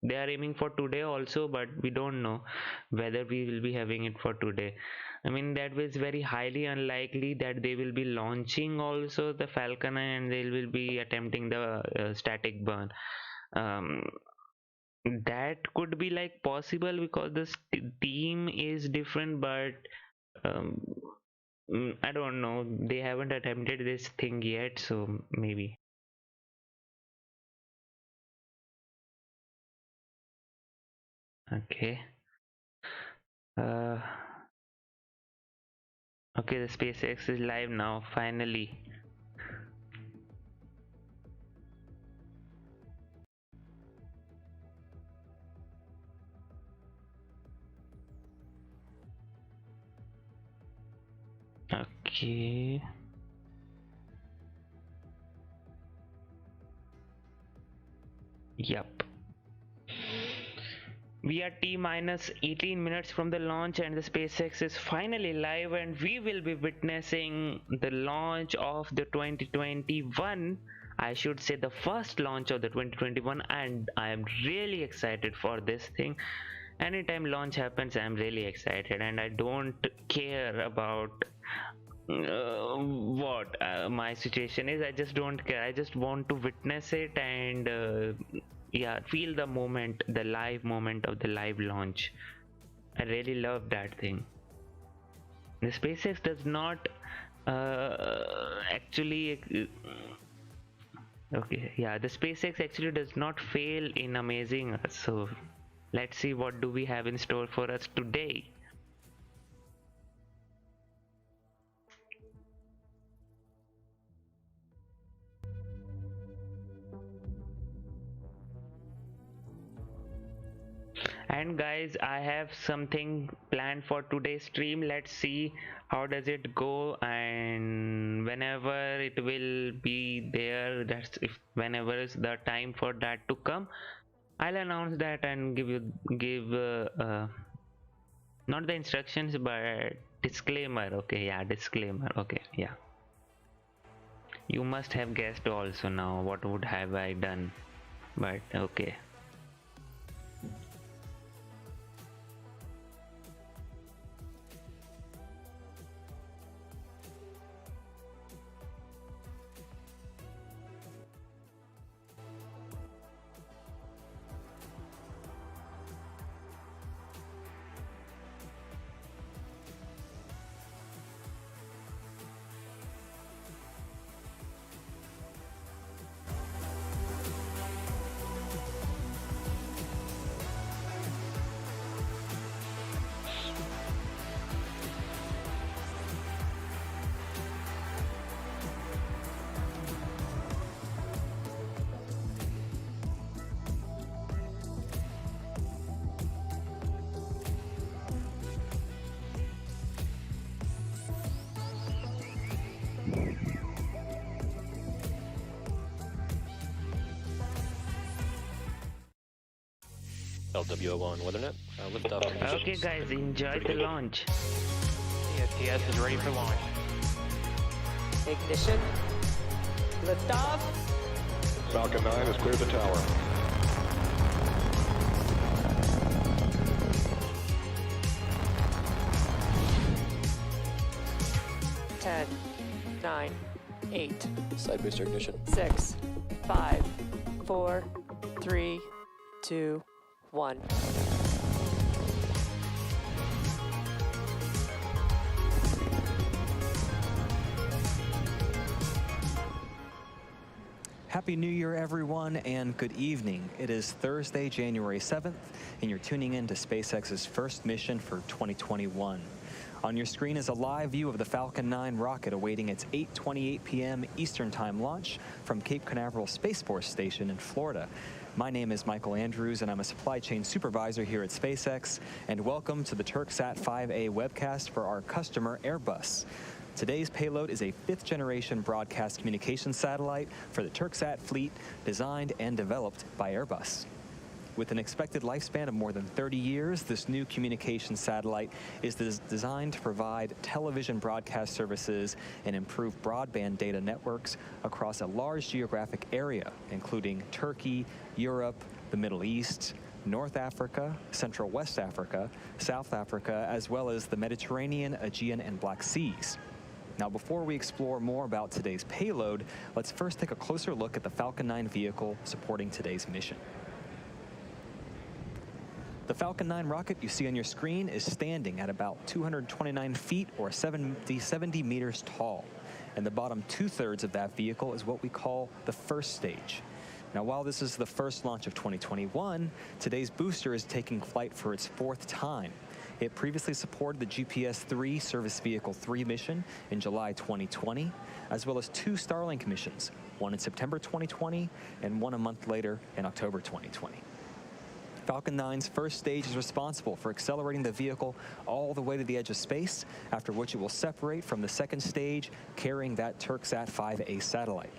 They are aiming for today also, but we don't know whether we will be having it for today. I mean, that was very highly unlikely that they will be launching also the Falcon and they will be attempting the static burn. Um, that could be like possible because the team is different, but um, I don't know. They haven't attempted this thing yet, so maybe. Okay. Uh, Okay, the SpaceX is live now, finally. Okay. Yup. We are T minus 18 minutes from the launch, and the SpaceX is finally live, and we will be witnessing the launch of the 2021. I should say the first launch of the 2021, and I am really excited for this thing. Anytime launch happens, I'm really excited, and I don't care about what my situation is. I just don't care. I just want to witness it and yeah, feel the moment, the live moment of the live launch. I really love that thing. The SpaceX does not actually okay, yeah, the SpaceX actually does not fail in amazing us. So let's see what do we have in store for us today. And guys, I have something planned for today's stream. Let's see how does it go, and whenever it will be there, that's if whenever is the time for that to come, I'll announce that and give not the instructions but disclaimer. Okay, yeah, disclaimer. Okay, yeah, you must have guessed also now what would have I done, but okay. LWO1 WeatherNet, liftoff conditions. Okay guys, enjoy the launch. ESPS is ready for launch. Ignition. Liftoff. Falcon 9 has cleared the tower. Ten, 9, 8, Side booster ignition. 6, 5, 4, 3, 2, 1. Happy New Year, everyone, and good evening. It is Thursday, January 7th, and you're tuning in to SpaceX's first mission for 2021. On your screen is a live view of the Falcon 9 rocket awaiting its 8:28 p.m. Eastern Time launch from Cape Canaveral Space Force Station in Florida. My name is Michael Andrews, and I'm a supply chain supervisor here at SpaceX, and welcome to the Turksat 5A webcast for our customer Airbus. Today's payload is a fifth-generation broadcast communications satellite for the Turksat fleet, designed and developed by Airbus. With an expected lifespan of more than 30 years, this new communications satellite is designed to provide television broadcast services and improve broadband data networks across a large geographic area, including Turkey, Europe, the Middle East, North Africa, Central West Africa, South Africa, as well as the Mediterranean, Aegean, and Black Seas. Now, before we explore more about today's payload, let's first take a closer look at the Falcon 9 vehicle supporting today's mission. The Falcon 9 rocket you see on your screen is standing at about 229 feet or 70 meters tall. And the bottom two-thirds of that vehicle is what we call the first stage. Now, while this is the first launch of 2021, today's booster is taking flight for its fourth time. It previously supported the GPS-III Service Vehicle 3 mission in July 2020, as well as 2 Starlink missions, one in September 2020 and one a month later in October 2020. Falcon 9's first stage is responsible for accelerating the vehicle all the way to the edge of space, after which it will separate from the second stage, carrying that Turksat 5A satellite.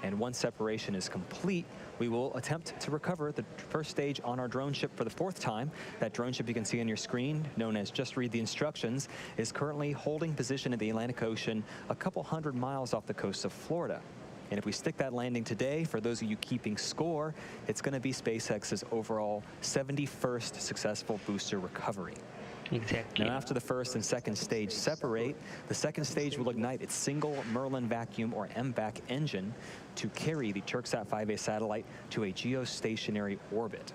And once separation is complete, we will attempt to recover the first stage on our drone ship for the 4th time. That drone ship you can see on your screen, known as Just Read the Instructions, is currently holding position in the Atlantic Ocean a couple hundred miles off the coast of Florida. And if we stick that landing today, for those of you keeping score, it's going to be SpaceX's overall 71st successful booster recovery. Exactly. Now, after the first and second stage separate, the second stage will ignite its single Merlin vacuum or MVAC engine to carry the Turksat 5A satellite to a geostationary orbit.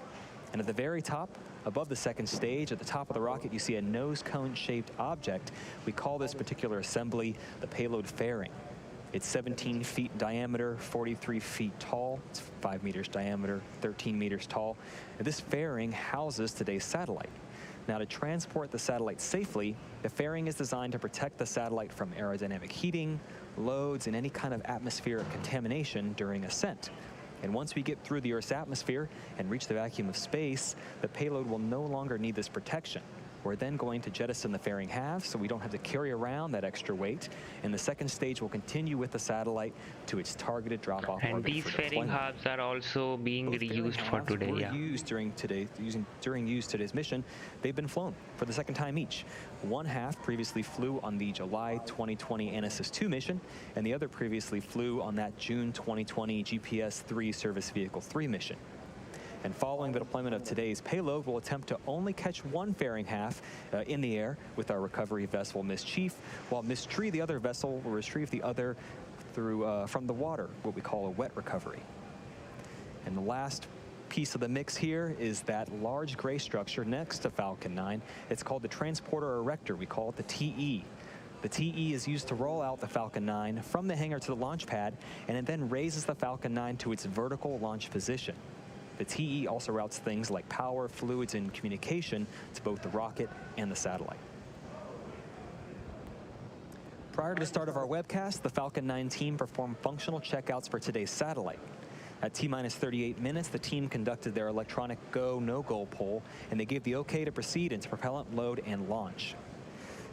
And at the very top, above the second stage, at the top of the rocket, you see a nose cone-shaped object. We call this particular assembly the payload fairing. It's 17 feet in diameter, 43 feet tall. It's 5 meters diameter, 13 meters tall. And this fairing houses today's satellite. Now, to transport the satellite safely, the fairing is designed to protect the satellite from aerodynamic heating, loads, and any kind of atmospheric contamination during ascent. And once we get through the Earth's atmosphere and reach the vacuum of space, the payload will no longer need this protection. We're then going to jettison the fairing halves so we don't have to carry around that extra weight, and the second stage will continue with the satellite to its targeted drop-off orbit. And these for fairing deployment. halves are also being Both reused fairing for halves today. were Yeah. used during today's mission. They've been flown for the 2nd time each. One half previously flew on the July 2020 ANASIS-II mission, and the other previously flew on that June 2020 GPS-III Service Vehicle 3 mission. And following the deployment of today's payload, we'll attempt to only catch one fairing half in the air with our recovery vessel Miss Chief, while Miss Tree, the other vessel, will retrieve the other through from the water, what we call a wet recovery. And the last piece of the mix here is that large gray structure next to Falcon 9. It's called the Transporter Erector. We call it the TE. The TE is used to roll out the Falcon 9 from the hangar to the launch pad, and it then raises the Falcon 9 to its vertical launch position. The TE also routes things like power, fluids, and communication to both the rocket and the satellite. Prior to the start of our webcast, the Falcon 9 team performed functional checkouts for today's satellite. At T-minus 38 minutes, the team conducted their electronic go, no-go poll, and they gave the okay to proceed into propellant load and launch.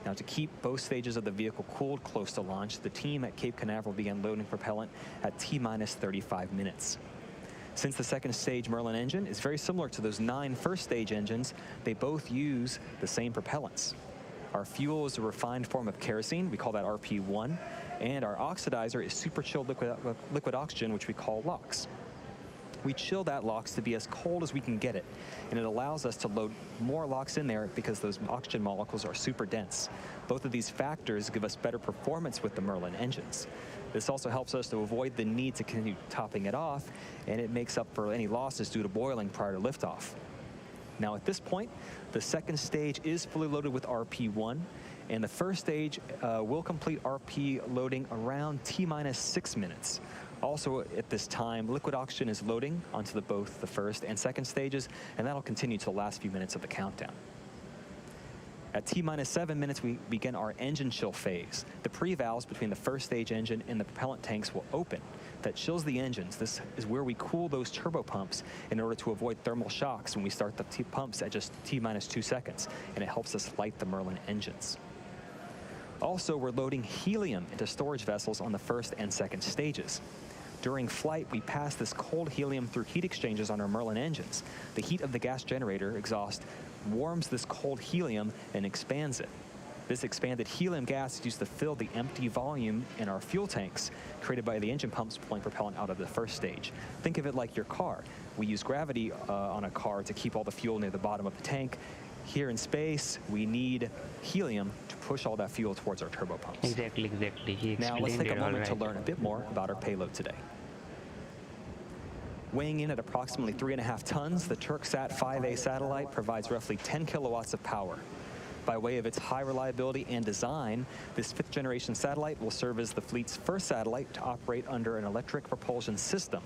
Now, to keep both stages of the vehicle cooled close to launch, the team at Cape Canaveral began loading propellant at T-minus 35 minutes. Since the second stage Merlin engine is very similar to those 9 first stage engines, they both use the same propellants. Our fuel is a refined form of kerosene, we call that RP1, and our oxidizer is super chilled liquid oxygen, which we call LOX. We chill that LOX to be as cold as we can get it, and it allows us to load more LOX in there because those oxygen molecules are super dense. Both of these factors give us better performance with the Merlin engines. This also helps us to avoid the need to continue topping it off, and it makes up for any losses due to boiling prior to liftoff. Now, at this point, the second stage is fully loaded with RP1, and the first stage will complete RP loading around T-minus 6 minutes. Also, at this time, liquid oxygen is loading onto both the first and second stages, and that'll continue to the last few minutes of the countdown. At T-minus 7 minutes, we begin our engine chill phase. The pre-valves between the first stage engine and the propellant tanks will open. That chills the engines. This is where we cool those turbo pumps in order to avoid thermal shocks when we start the pumps at just T-minus 2 seconds, and it helps us light the Merlin engines. Also, we're loading helium into storage vessels on the first and second stages. During flight, we pass this cold helium through heat exchangers on our Merlin engines. The heat of the gas generator exhaust warms this cold helium and expands it. This expanded helium gas is used to fill the empty volume in our fuel tanks created by the engine pumps pulling propellant out of the first stage. Think of it like your car. We use gravity on a car to keep all the fuel near the bottom of the tank. Here in space, we need helium to push all that fuel towards our turbo pumps. Exactly. He Now, let's explained take a it all moment to right. learn a bit more about our payload today. Weighing in at approximately 3.5 tons, the Turksat 5A satellite provides roughly 10 kilowatts of power. By way of its high reliability and design, this 5th generation satellite will serve as the fleet's first satellite to operate under an electric propulsion system.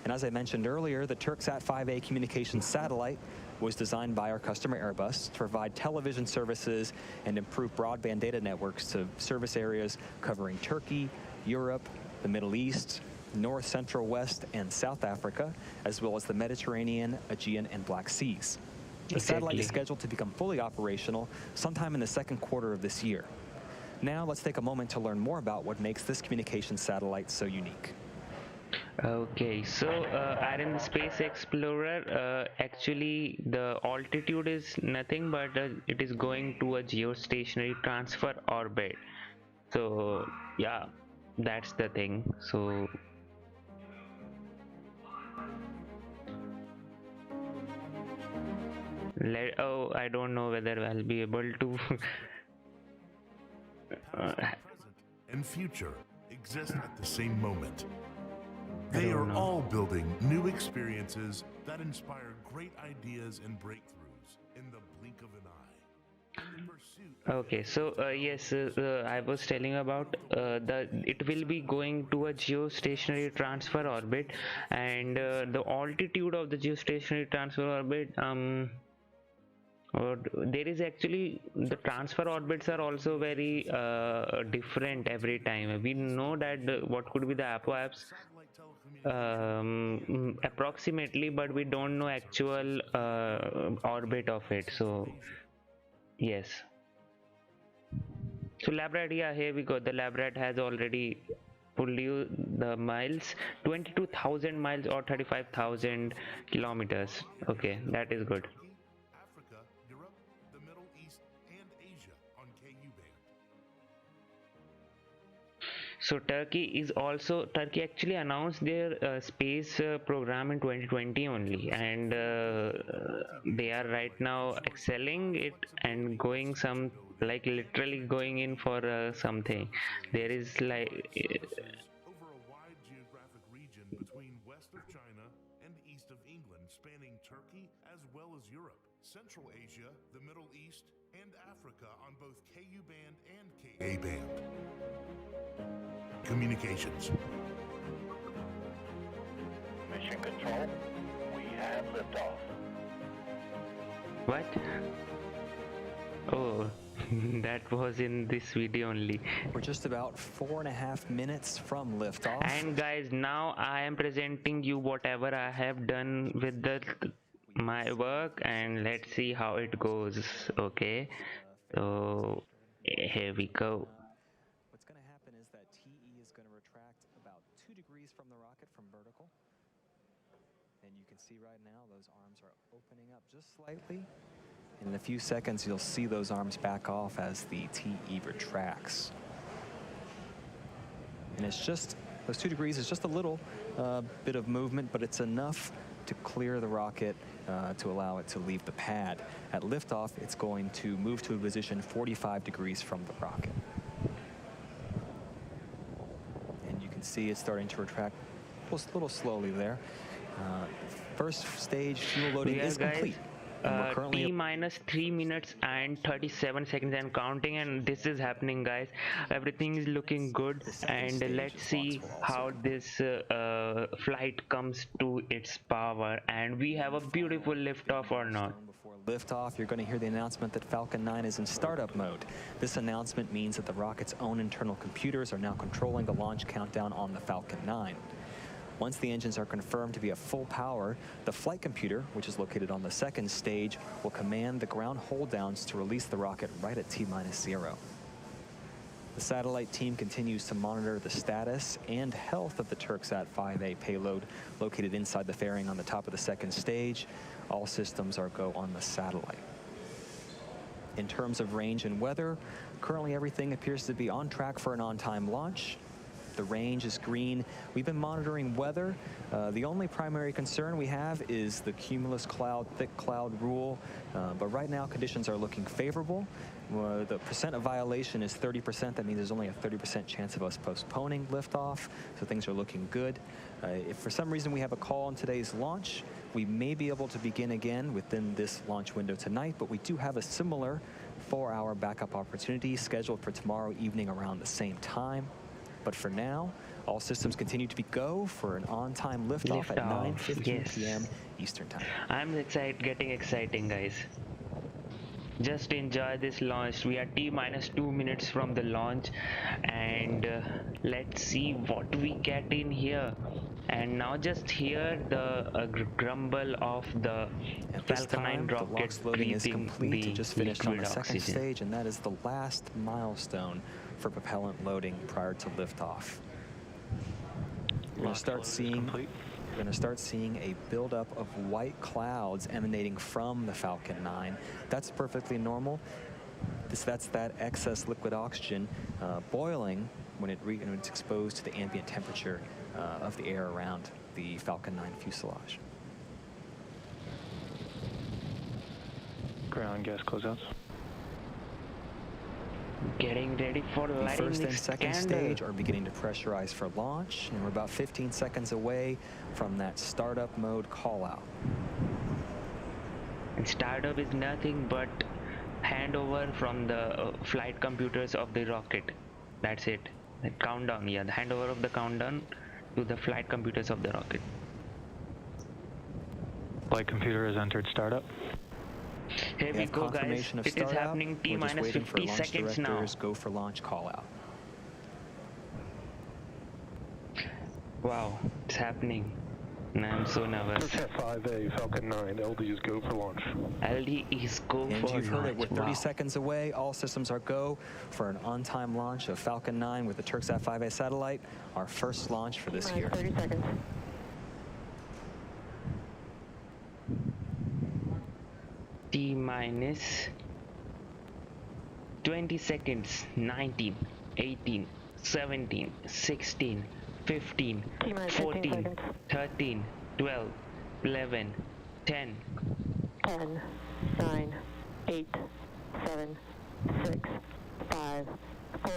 And as I mentioned earlier, the Turksat 5A communications satellite was designed by our customer Airbus to provide television services and improve broadband data networks to service areas covering Turkey, Europe, the Middle East, North, Central, West, and South Africa, as well as the Mediterranean, Aegean, and Black Seas. The satellite is scheduled to become fully operational sometime in the second quarter of this year. Now let's take a moment to learn more about what makes this communications satellite so unique. Okay, so in the Space Explorer, actually the altitude is nothing but it is going to a geostationary transfer orbit. So yeah, that's the thing. So I don't know whether I'll be able to present and future exist at the same moment. They are all building new experiences that inspire great ideas and breakthroughs in the blink of an eye. In the pursuit okay, so yes, I was telling about it will be going to a geostationary transfer orbit, and the altitude of the geostationary transfer orbit, there is actually, the transfer orbits are also very different every time. We know that what could be the apoapse approximately, but we don't know actual orbit of it. So yes, so Labrat, yeah, here we go. The Labrat has already pulled you the miles, 22,000 miles or 35,000 kilometers. Okay, that is good. Africa, Europe, the Middle East, and Asia on KU band. So Turkey actually announced their space program in 2020 only, and they are right now excelling it and going literally going in for something. There is Over a wide geographic region between west of China and east of England, spanning Turkey as well as Europe, Central Asia, the Middle East, and Africa on both KU band and KA band. Communications. Mission Control, we have liftoff. what? Oh, that was in this video only. We're just about 4.5 minutes from liftoff. And guys, now I am presenting you whatever I have done with my work, and let's see how it goes. Okay, so here we go. What's going to happen is that TE is going to retract about 2 degrees from the rocket from vertical. And you can see right now those arms are opening up just slightly. And in a few seconds, you'll see those arms back off as the TE retracts. And it's just, those 2 degrees is just a little bit of movement, but it's enough to clear the rocket to allow it to leave the pad. At liftoff, it's going to move to a position 45 degrees from the rocket. And you can see it's starting to retract a little slowly there. First stage fuel loading is complete. T minus 3 minutes and 37 seconds and counting, and this is happening, guys. Everything is looking good, and let's see how this flight comes to its power, and we have a beautiful liftoff or not. Before liftoff, you're going to hear the announcement that Falcon 9 is in startup mode. This announcement means that the rocket's own internal computers are now controlling the launch countdown on the Falcon 9. Once the engines are confirmed to be at full power, the flight computer, which is located on the second stage, will command the ground hold downs to release the rocket right at T-0. The satellite team continues to monitor the status and health of the Turksat 5A payload located inside the fairing on the top of the second stage. All systems are go on the satellite. In terms of range and weather, currently everything appears to be on track for an on-time launch. The range is green. We've been monitoring weather. The only primary concern we have is the cumulus cloud, thick cloud rule. But right now, conditions are looking favorable. The percent of violation is 30%. That means there's only a 30% chance of us postponing liftoff. So things are looking good. If for some reason we have a call on today's launch, we may be able to begin again within this launch window tonight. But we do have a similar 4-hour backup opportunity scheduled for tomorrow evening around the same time. But for now, All systems continue to be go for an on-time liftoff at Liftoff, 9:15 yes. p.m. Eastern Time. I'm getting exciting, guys. Just enjoy this launch. We are T-minus 2 minutes from the launch, and let's see what we get in here. And now just hear the grumble of the At this Falcon 9 time, the rocket LOX loading is breathing complete. the It just finished on liquid the second oxygen. stage, and that is the last milestone for propellant loading prior to liftoff. You're going to start seeing a buildup of white clouds emanating from the Falcon 9. That's perfectly normal. That's that excess liquid oxygen boiling when it's exposed to the ambient temperature of the air around the Falcon 9 fuselage. Ground gas closeouts. Getting ready for The lighting first and this second candle. stage are beginning to pressurize for launch, and we're about 15 seconds away from that startup mode call out. And startup is nothing but handover from the flight computers of the rocket. That's it. The countdown, yeah, the handover of the countdown to the flight computers of the rocket. Flight computer has entered startup. Here We we have go, guys. confirmation of It is startup. happening We're just T-minus waiting for 50 launch seconds now. directors go for launch call out. Wow, it's happening. And I'm so nervous. Turksat 5A, Falcon 9, LD is go for launch. LD is go And for you've heard it, launch. we're 30 Wow. seconds away. All systems are go for an on-time launch of Falcon 9 with the Turksat 5A satellite, our first launch for this year. 30 seconds. T-minus 20 seconds. 19, 18, 17, 16, 15, T-minus 15 14, seconds. 13, 12, 11, 10. 10, 9, 8, 7, 6, 5, 4,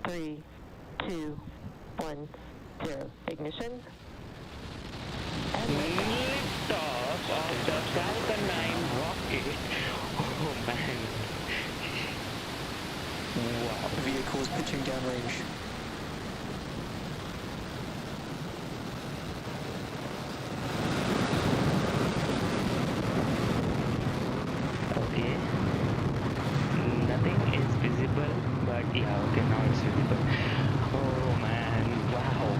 3, 2, 1, 0. Ignition. Liftoff of the Falcon 9 rocket. Oh man. Wow. The vehicle is pitching downrange. Okay. Nothing is visible, but yeah, okay, now it's visible. Oh man, wow.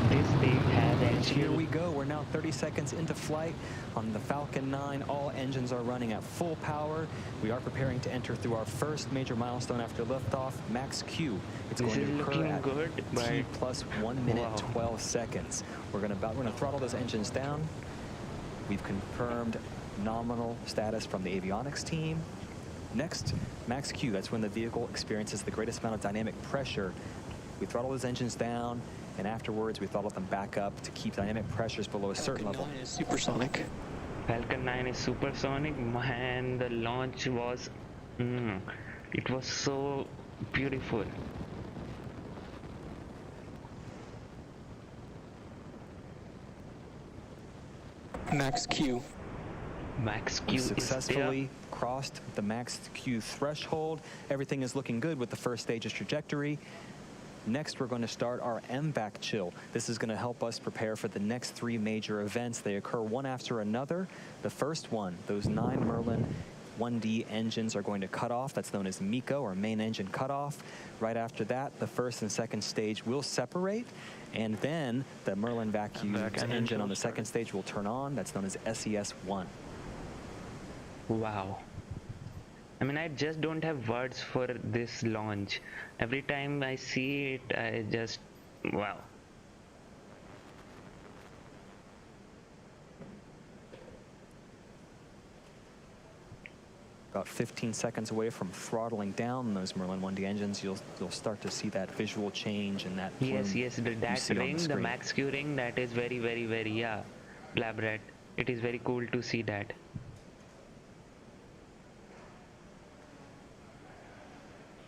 This thing has And actually... here we go. We're now 30 seconds into flight on the Falcon 9. All engines are running at full power. We are preparing to enter through our first major milestone after liftoff, Max Q. It's This going is to occur looking at good, but... T plus 1 minute, Wow. 12 seconds. We're going to throttle those engines down. We've confirmed nominal status from the avionics team. Next, Max Q. That's when the vehicle experiences the greatest amount of dynamic pressure. We throttle those engines down, and afterwards we throttle them back up to keep dynamic pressures below a certain Falcon level. 9 is supersonic. Falcon 9 is supersonic. Man, the launch was... it was so beautiful. Max Q. Max We Q is successfully crossed the Max Q threshold. Everything is looking good with the first stage's trajectory. Next, we're going to start our MVAC chill. This is going to help us prepare for the next 3 major events. They occur one after another. The first one, those 9 Merlin 1D engines are going to cut off. That's known as MECO, or main engine cutoff. Right after that, the first and second stage will separate, and then the Merlin vacuum engine on the second stage will turn on. That's known as SES-1. Wow. I mean, I just don't have words for this launch. Every time I see it, I just... wow. About 15 seconds away from throttling down those Merlin 1D engines, you'll start to see that visual change and that plume Yes, you that see on ring, the screen. Max Q ring, that is very, very, very, yeah, elaborate. It is very cool to see that.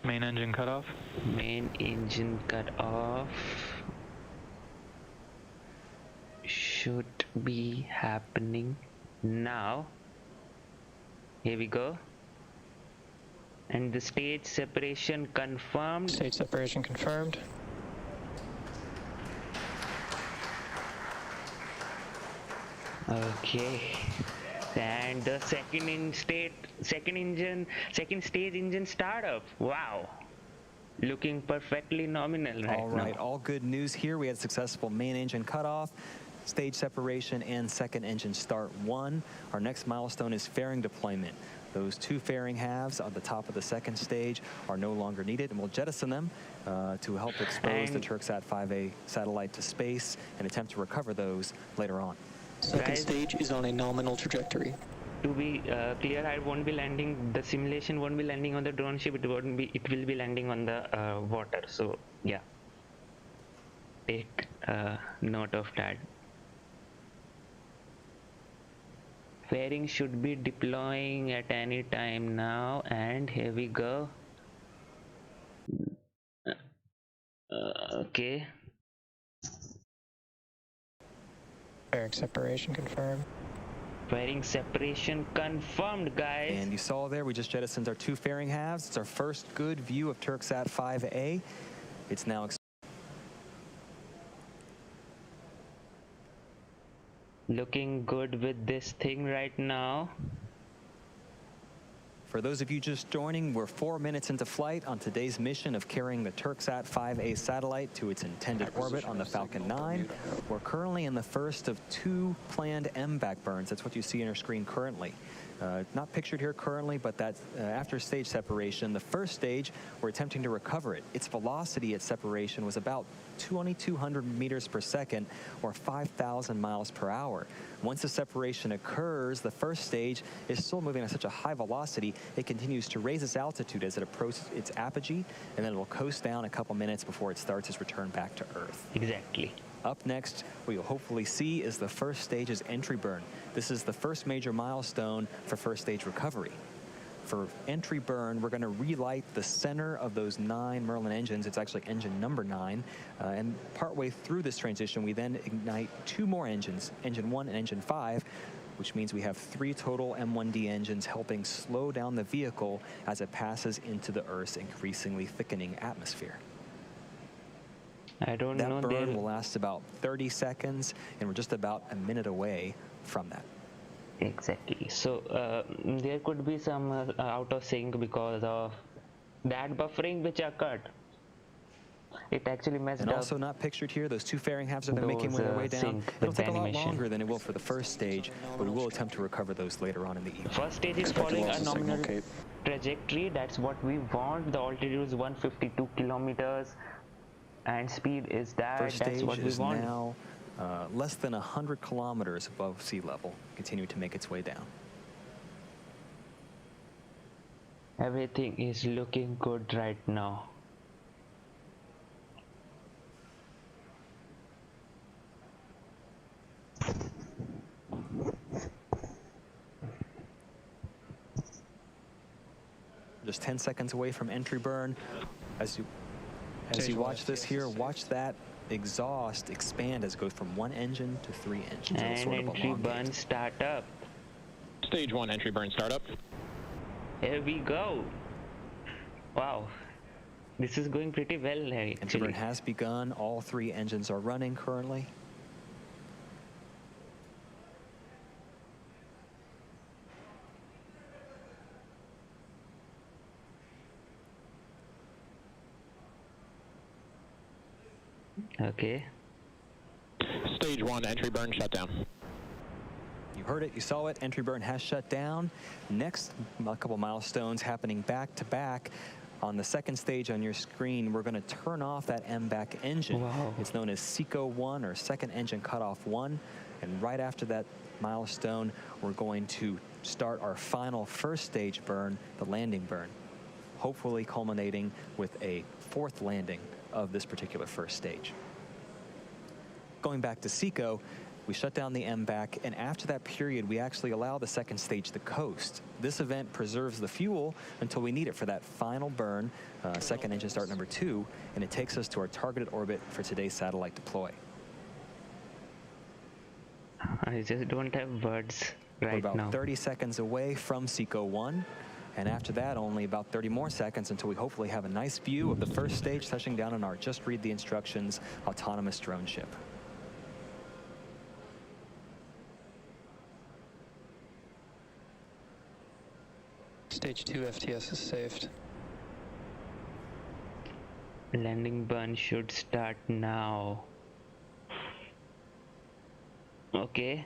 Main engine cutoff. Main engine cut off should be happening now. Here we go. And the stage separation confirmed. Stage separation confirmed. Okay. And the second stage engine startup. Wow. Looking perfectly nominal right now. All right, all good news here. We had successful main engine cutoff, stage separation, and second engine start 1. Our next milestone is fairing deployment. Those 2 fairing halves on the top of the second stage are no longer needed, and we'll jettison them to help expose the Turksat 5A satellite to space and attempt to recover those later on. Second stage is on a nominal trajectory. To be clear, I won't be landing, the simulation won't be landing on the drone ship, it will be landing on the water. So yeah, take note of that. Fairing should be deploying at any time now, and here we go. Okay. Fairing separation confirmed. Fairing separation confirmed, guys. And you saw there, we just jettisoned our 2 fairing halves. It's our first good view of Turksat 5A. It's now looking good with this thing right now. For those of you just joining, we're 4 minutes into flight on today's mission of carrying the Turksat 5A satellite to its intended orbit on the Falcon 9. We're currently in the first of 2 planned MVAC burns. That's what you see on your screen currently. Not pictured here currently, but that's after stage separation. The first stage, we're attempting to recover it. Its velocity at separation was about 2,200 meters per second, or 5,000 miles per hour. Once the separation occurs, the first stage is still moving at such a high velocity, it continues to raise its altitude as it approaches its apogee, and then it will coast down a couple minutes before it starts its return back to Earth. Exactly. Up next, what you'll hopefully see is the first stage's entry burn. This is the first major milestone for first stage recovery. For entry burn, we're going to relight the center of those 9 Merlin engines. It's actually engine number 9. And partway through this transition, we then ignite 2 more engines, engine 1 and engine 5, which means we have 3 total M1D engines helping slow down the vehicle as it passes into the Earth's increasingly thickening atmosphere. I don't know. That burn will last about 30 seconds, and we're just about a minute away from that. Exactly. So there could be some out of sync because of that buffering which occurred. It actually messed up. And also not pictured here, those 2 fairing halves have been making their way down. It'll take a lot longer than it will for the first stage, but we will attempt to recover those later on in the evening. First stage is following a nominal trajectory. That's what we want. The altitude is 152 kilometers. And speed is that. First stage that's what we is want. now less than 100 kilometers above sea level, continuing to make its way down. Everything is looking good right now. Just 10 seconds away from entry burn. As you watch this here, watch that exhaust expand as it goes from 1 engine to 3 engines. And sort of entry burn startup. Stage 1 entry burn startup. Here we go. Wow. This is going pretty well, Larry. Entry burn has begun. All 3 engines are running currently. Okay. Stage 1 entry burn shutdown. You heard it, you saw it. Entry burn has shut down. Next, a couple milestones happening back to back. On the second stage on your screen, we're going to turn off that MVAC engine. Wow. It's known as SECO 1, or second engine cutoff 1. And right after that milestone, we're going to start our final first stage burn, the landing burn, hopefully culminating with a 4th landing of this particular first stage. Going back to SECO, we shut down the MVAC, and after that period, we actually allow the second stage to coast. This event preserves the fuel until we need it for that final burn, second engine start number 2, and it takes us to our targeted orbit for today's satellite deploy. I just don't have words right We're about now. 30 seconds away from SECO 1. And after that, only about 30 more seconds until we hopefully have a nice view of the first stage touching down on our Just Read the Instructions autonomous drone ship. Stage 2 FTS is saved. Landing burn should start now. Okay.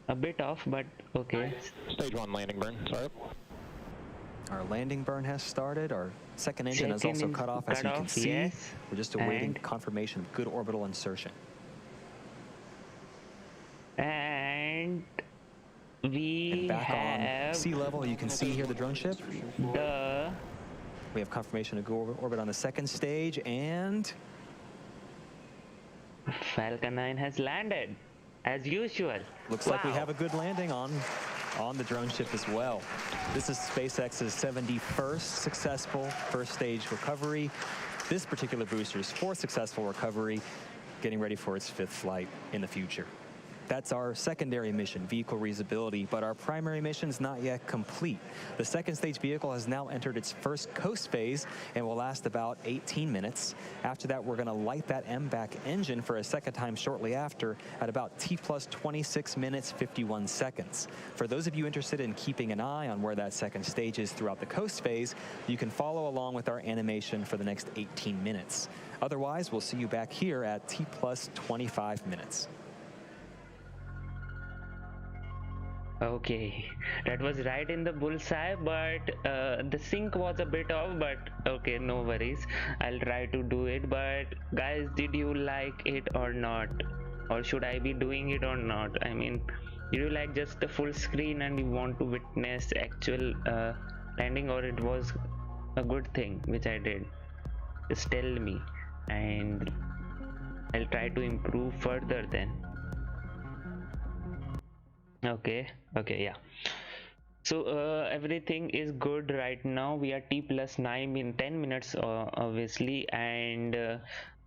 A bit off, but okay. Stage 1 landing burn, start. Our landing burn has started. Our second engine is also cut off, as you can see. Yes. We're just awaiting And confirmation of good orbital insertion. And we And back have on sea level, you can see here the drone ship. the We have confirmation of good orbit on the second stage, and Falcon 9 has landed as usual. looks like we have a good landing on the drone ship as well. This is SpaceX's 71st successful first stage recovery. This particular booster's 4th successful recovery, getting ready for its 5th flight in the future. That's our secondary mission, vehicle reusability, but our primary mission is not yet complete. The second stage vehicle has now entered its first coast phase and will last about 18 minutes. After that, we're going to light that MVAC engine for a second time shortly after at about T plus 26 minutes, 51 seconds. For those of you interested in keeping an eye on where that second stage is throughout the coast phase, you can follow along with our animation for the next 18 minutes. Otherwise, we'll see you back here at T plus 25 minutes. Okay, that was right in the bullseye, but the sync was a bit off, but okay, no worries. I'll try to do it. But guys, did you like it or not? Or should I be doing it or not? I mean, did you like just the full screen and you want to witness actual landing, or it was a good thing which I did? Just tell me and I'll try to improve further then. Okay, yeah, so everything is good right now. We are T plus 9 in 10 minutes obviously, and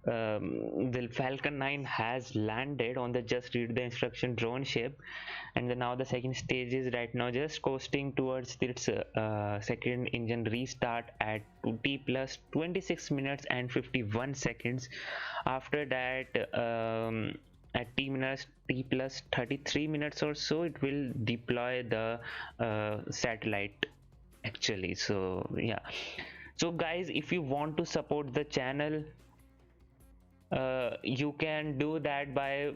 the Falcon 9 has landed on the just read the instruction drone ship, and now the second stage is right now just coasting towards its second engine restart at T plus 26 minutes and 51 seconds. After that, at T plus 33 minutes or so, it will deploy the satellite actually. So yeah, so guys, if you want to support the channel, you can do that by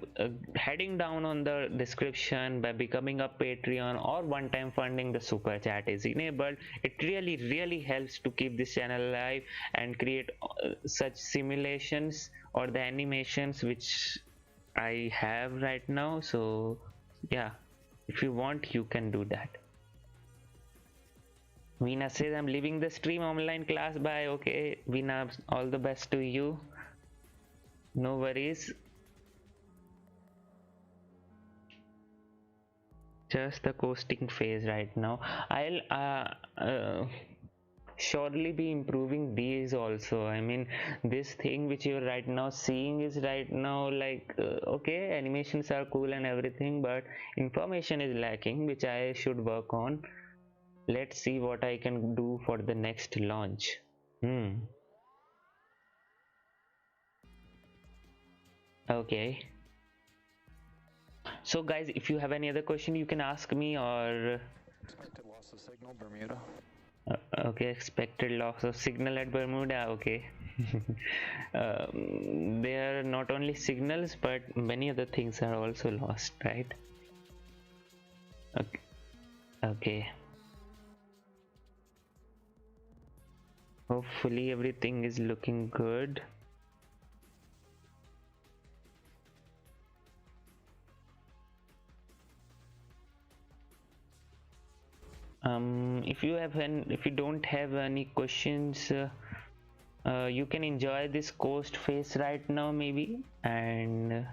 heading down on the description, by becoming a Patreon, or one-time funding. The super chat is enabled. It really helps to keep this channel alive and create such simulations or the animations which I have right now. So yeah, if you want, you can do that. Veena says, I'm leaving the stream online class. Bye. Okay, Veena, all the best to you. No worries. Just the coasting phase right now. I'll surely be improving these also. I mean, this thing which you're right now seeing is right now like okay, animations are cool and everything, but information is lacking, which I should work on. Let's see what I can do for the next launch. Okay, so guys, if you have any other question, you can ask me, or Expected loss of signal, Bermuda. okay, expected loss of signal at Bermuda. Okay. There are not only signals, but many other things are also lost, right? Okay. Hopefully everything is looking good. If you don't have any questions, you can enjoy this coast phase right now maybe, and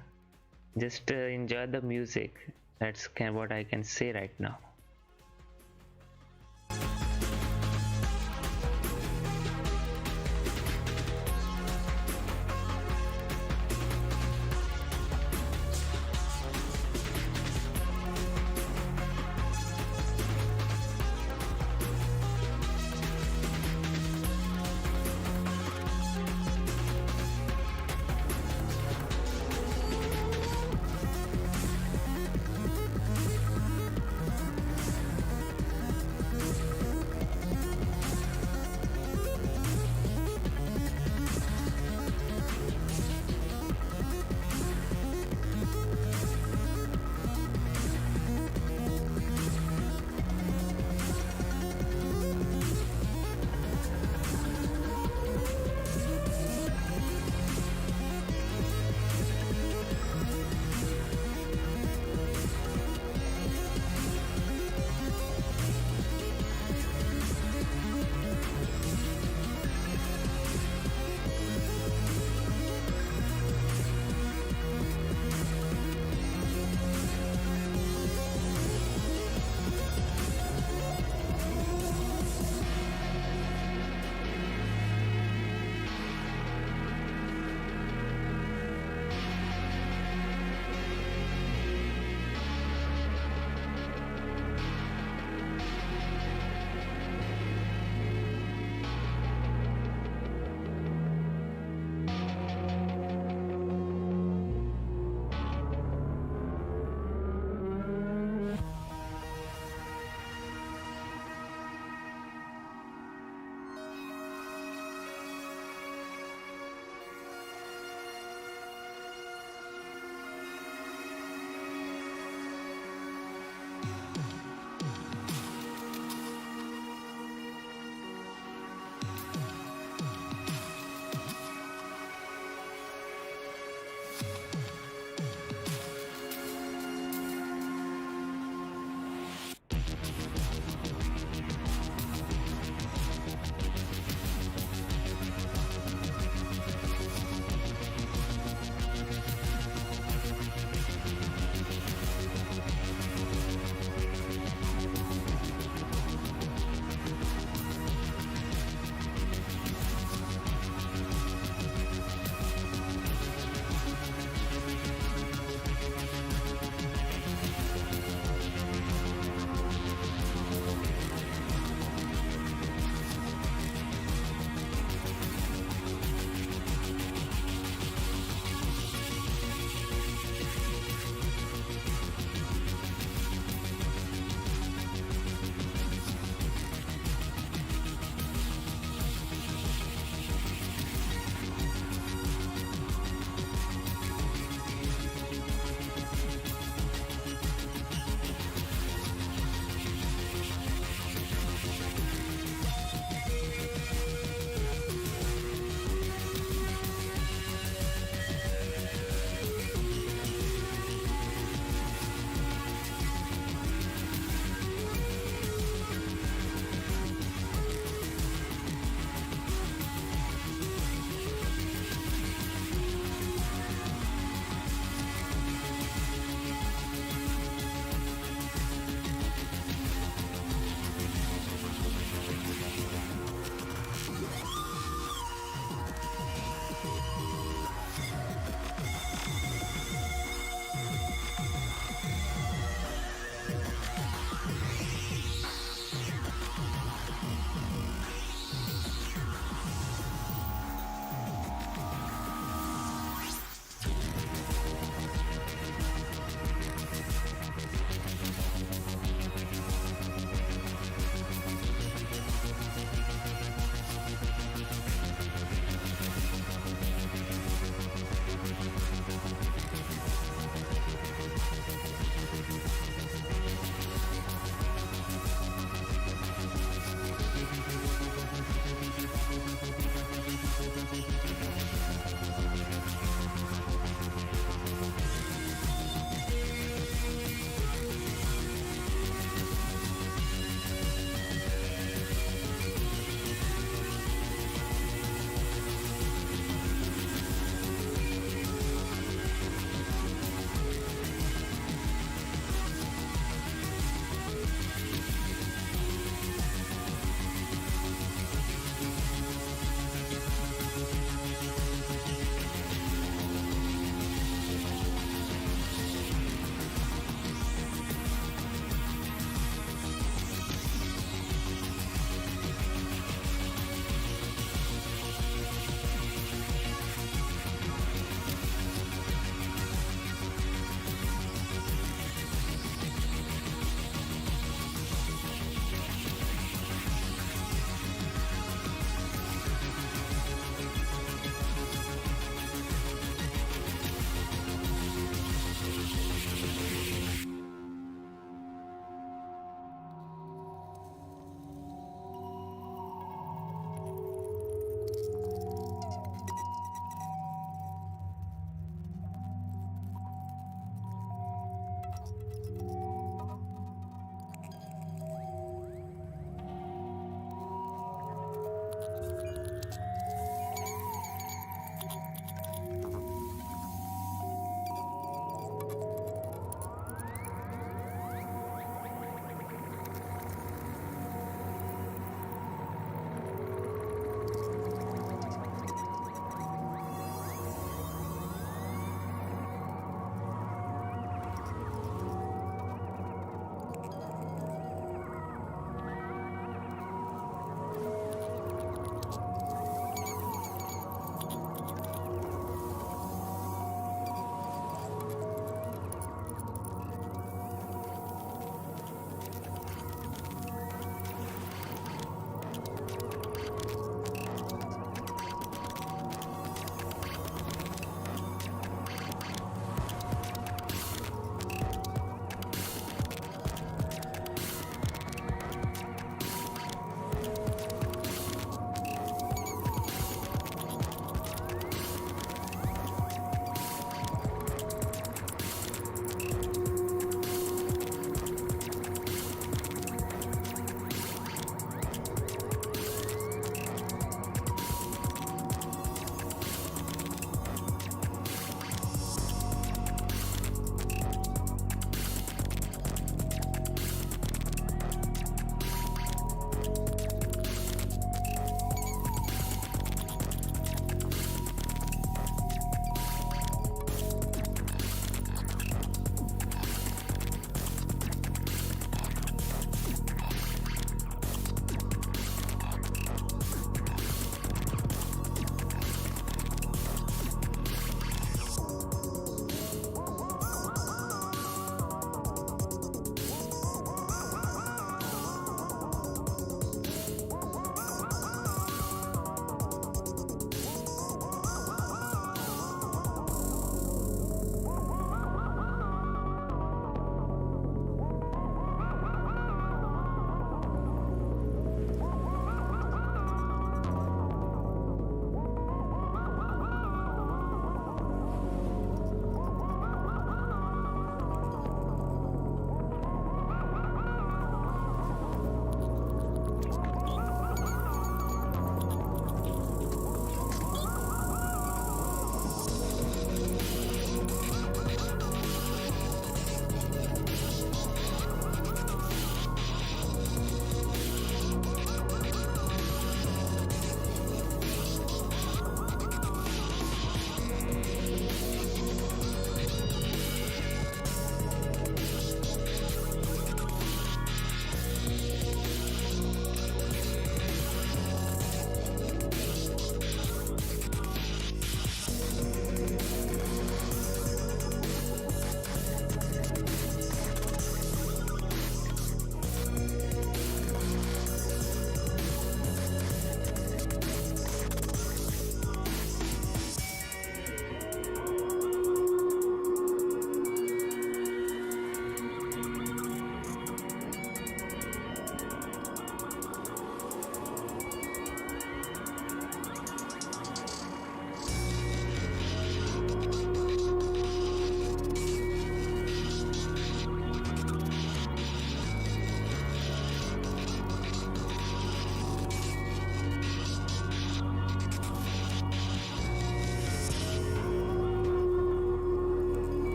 just enjoy the music. That's kind of what I can say right now.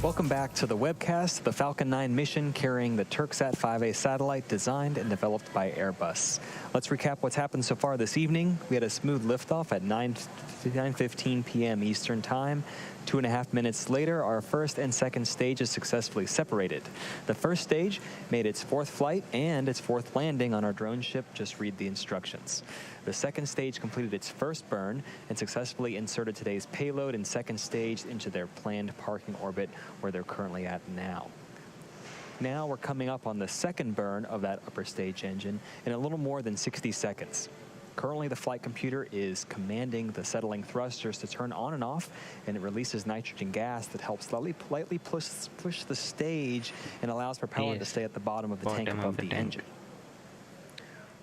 Welcome back to the webcast, the Falcon 9 mission carrying the Turksat 5A satellite designed and developed by Airbus. Let's recap what's happened so far this evening. We had a smooth liftoff at 9:15 p.m. Eastern Time. 2.5 minutes later, our first and second stages successfully separated. The first stage made its fourth flight and its fourth landing on our drone ship. Just read the instructions. The second stage completed its first burn and successfully inserted today's payload and second stage into their planned parking orbit where they're currently at now. Now we're coming up on the second burn of that upper stage engine in a little more than 60 seconds. Currently, the flight computer is commanding the settling thrusters to turn on and off, and it releases nitrogen gas that helps lightly push the stage and allows propellant to stay at the bottom of the tank above the engine.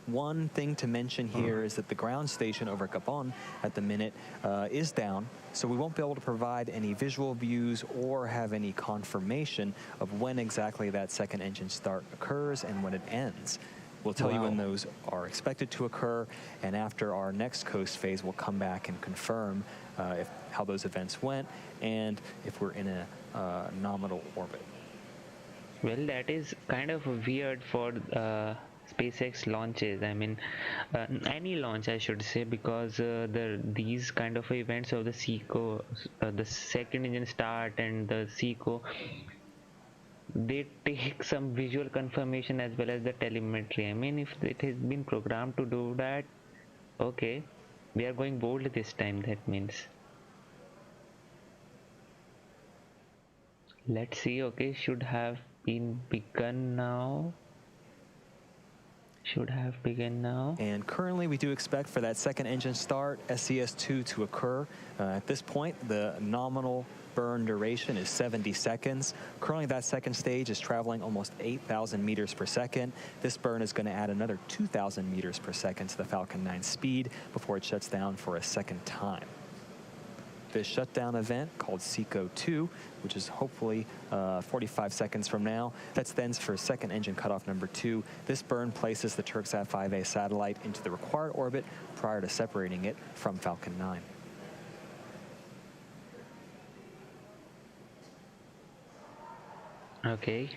One thing to mention here is that the ground station over Gabon at the minute is down, so we won't be able to provide any visual views or have any confirmation of when exactly that second engine start occurs and when it ends. We'll tell you when those are expected to occur, and after our next coast phase, we'll come back and confirm how those events went and if we're in a nominal orbit. Well, that is kind of weird for SpaceX launches. I mean, any launch, I should say, because these kind of events of the SECO, the second engine start and the SECO, they take some visual confirmation as well as the telemetry. I mean, if it has been programmed to do that, okay, we are going bold this time. That means, let's see. Okay, should have been begun now. Should have begun now. And currently we do expect for that second engine start, SES-II, to occur. At this point, the nominal burn duration is 70 seconds. Currently that second stage is traveling almost 8,000 meters per second. This burn is going to add another 2,000 meters per second to the Falcon 9 speed before it shuts down for a second time. This shutdown event called SECO-II, which is hopefully 45 seconds from now. That's then for second engine cutoff number 2. This burn places the Turksat 5A satellite into the required orbit prior to separating it from Falcon 9. Okay.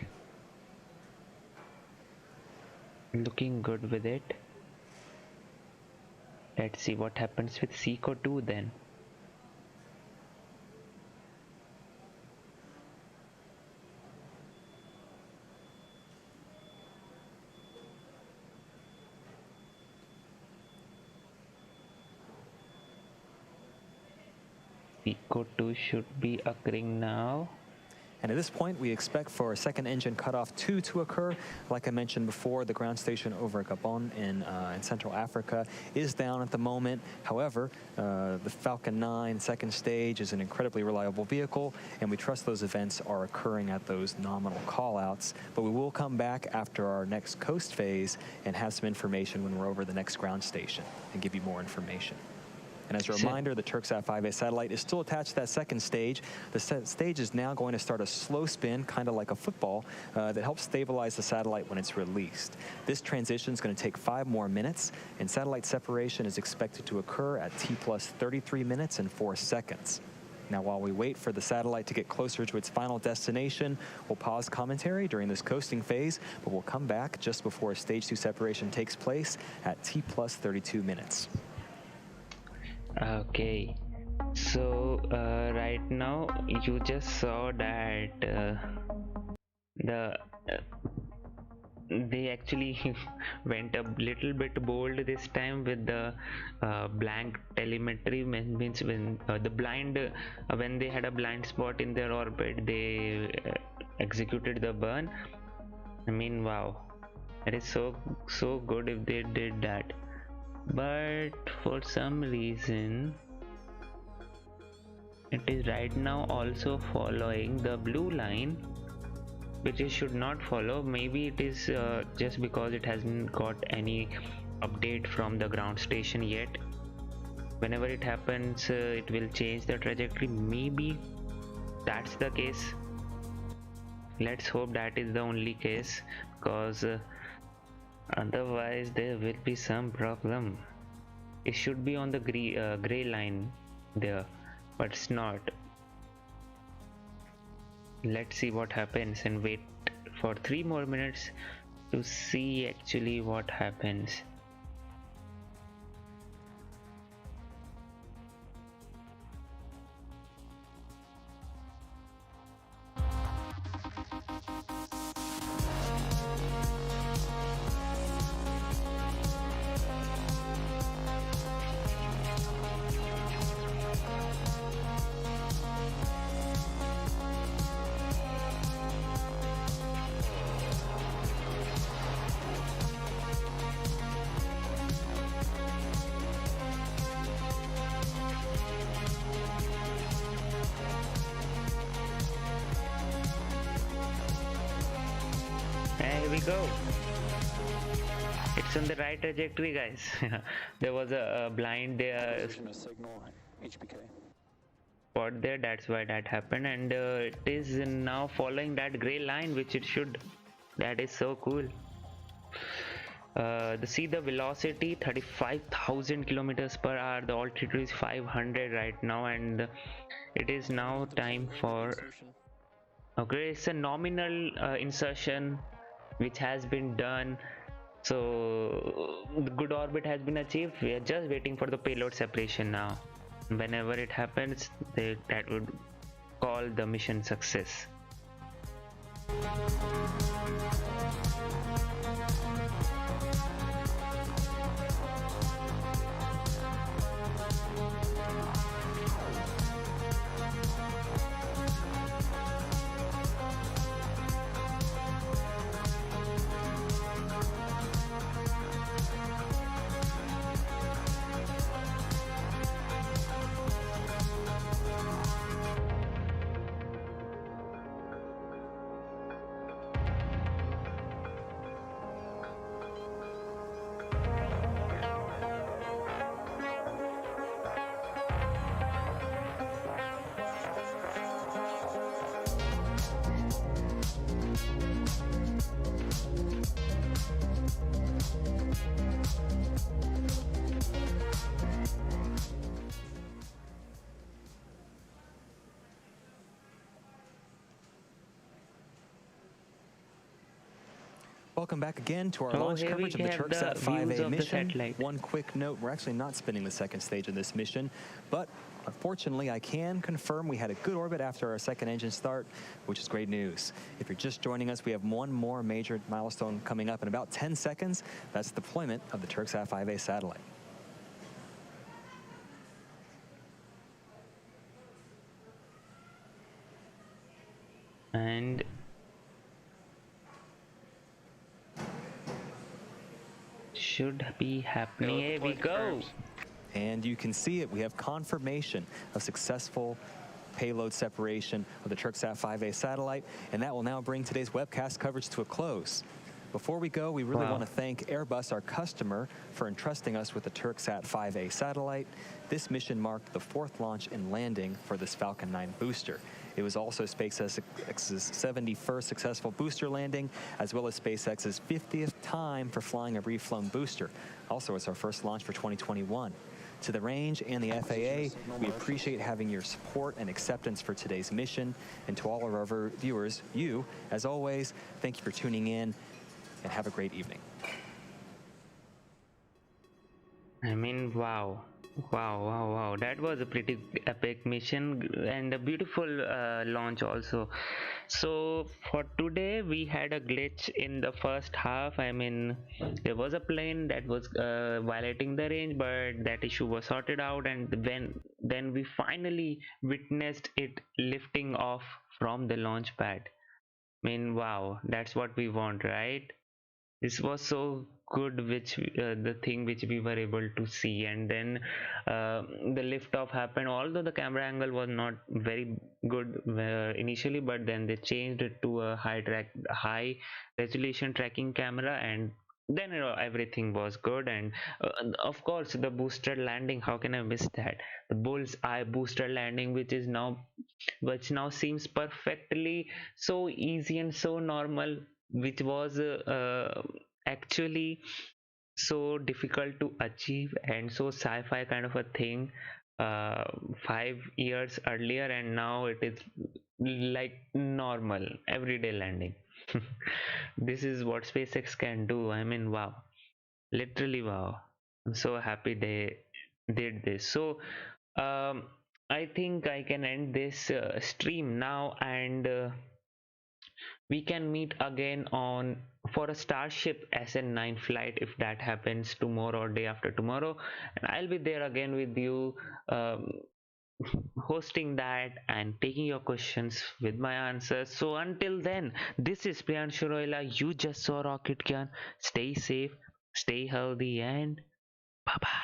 Looking good with it. Let's see what happens with SECO-II then. SECO-II should be occurring now. And at this point, we expect for a second engine cutoff 2 to occur. Like I mentioned before, the ground station over Gabon in Central Africa is down at the moment. However, the Falcon 9 second stage is an incredibly reliable vehicle, and we trust those events are occurring at those nominal callouts. But we will come back after our next coast phase and have some information when we're over the next ground station and give you more information. And as a reminder, the Turksat 5A satellite is still attached to that second stage. The stage is now going to start a slow spin, kind of like a football, that helps stabilize the satellite when it's released. This transition is going to take 5 more minutes, and satellite separation is expected to occur at T plus 33 minutes and 4 seconds. Now, while we wait for the satellite to get closer to its final destination, we'll pause commentary during this coasting phase, but we'll come back just before stage 2 separation takes place at T plus 32 minutes. Okay, so right now you just saw that they actually went a little bit bold this time with the blank telemetry. Means when when they had a blind spot in their orbit, they executed the burn. I mean, wow, it is so good if they did that. But for some reason it is right now also following the blue line, which it should not follow. Maybe it is just because it hasn't got any update from the ground station yet. Whenever it happens, it will change the trajectory. Maybe that's the case. Let's hope that is the only case, because otherwise there will be some problem. It should be on the gray line there, but it's not. let's see what happens and wait for 3 more minutes to see actually what happens. Here we go. It's on the right trajectory, guys. There was a blind Position of signal, HPK. spot there, that's why that happened, and it is now following that gray line, which it should. That is so cool. See the velocity 35,000 kilometers per hour. The altitude is 500 right now, and it is now time for. Okay, it's a nominal insertion which has been done. So the good orbit has been achieved. We are just waiting for the payload separation now. Whenever it happens, that would call the mission success. Welcome back again to our launch here coverage of we the have Turksat the 5A views of the mission. satellite. One quick note, we're actually not spinning the second stage of this mission, but unfortunately I can confirm we had a good orbit after our second engine start, which is great news. If you're just joining us, we have one more major milestone coming up in about 10 seconds. That's the deployment of the Turksat 5A satellite. And should be happening. Here we go. And you can see it. We have confirmation of successful payload separation of the Turksat 5A satellite, and that will now bring today's webcast coverage to a close. Before we go, we really want to thank Airbus, our customer, for entrusting us with the Turksat 5A satellite. This mission marked the 4th launch and landing for this Falcon 9 booster. It was also SpaceX's 71st successful booster landing, as well as SpaceX's 50th time for flying a reflown booster. Also, it's our first launch for 2021. To the range and the FAA, we appreciate having your support and acceptance for today's mission. And to all of our viewers, you, as always, thank you for tuning in, and have a great evening. I mean, wow. That was a pretty epic mission and a beautiful launch also. So for today we had a glitch in the first half. I mean, there was a plane that was violating the range, but that issue was sorted out, and then we finally witnessed it lifting off from the launch pad. I mean, wow, that's what we want, right? This was so good, which the thing which we were able to see. And then the liftoff happened, although the camera angle was not very good initially, but then they changed it to a high resolution tracking camera, and then everything was good. And of course the booster landing, how can I miss that? The bullseye booster landing, which now seems perfectly so easy and so normal, which was actually so difficult to achieve and so sci-fi kind of a thing 5 years earlier, and now it is like normal everyday landing. This is what SpaceX can do. I mean, wow, literally wow. I'm so happy they did this. So I think I can end this stream now, and we can meet again on for a Starship SN9 flight if that happens tomorrow or day after tomorrow, and I'll be there again with you, hosting that and taking your questions with my answers. So until then, this is Priyanshu Roila. You just saw Rocket Kyan. Stay safe, stay healthy, and bye bye.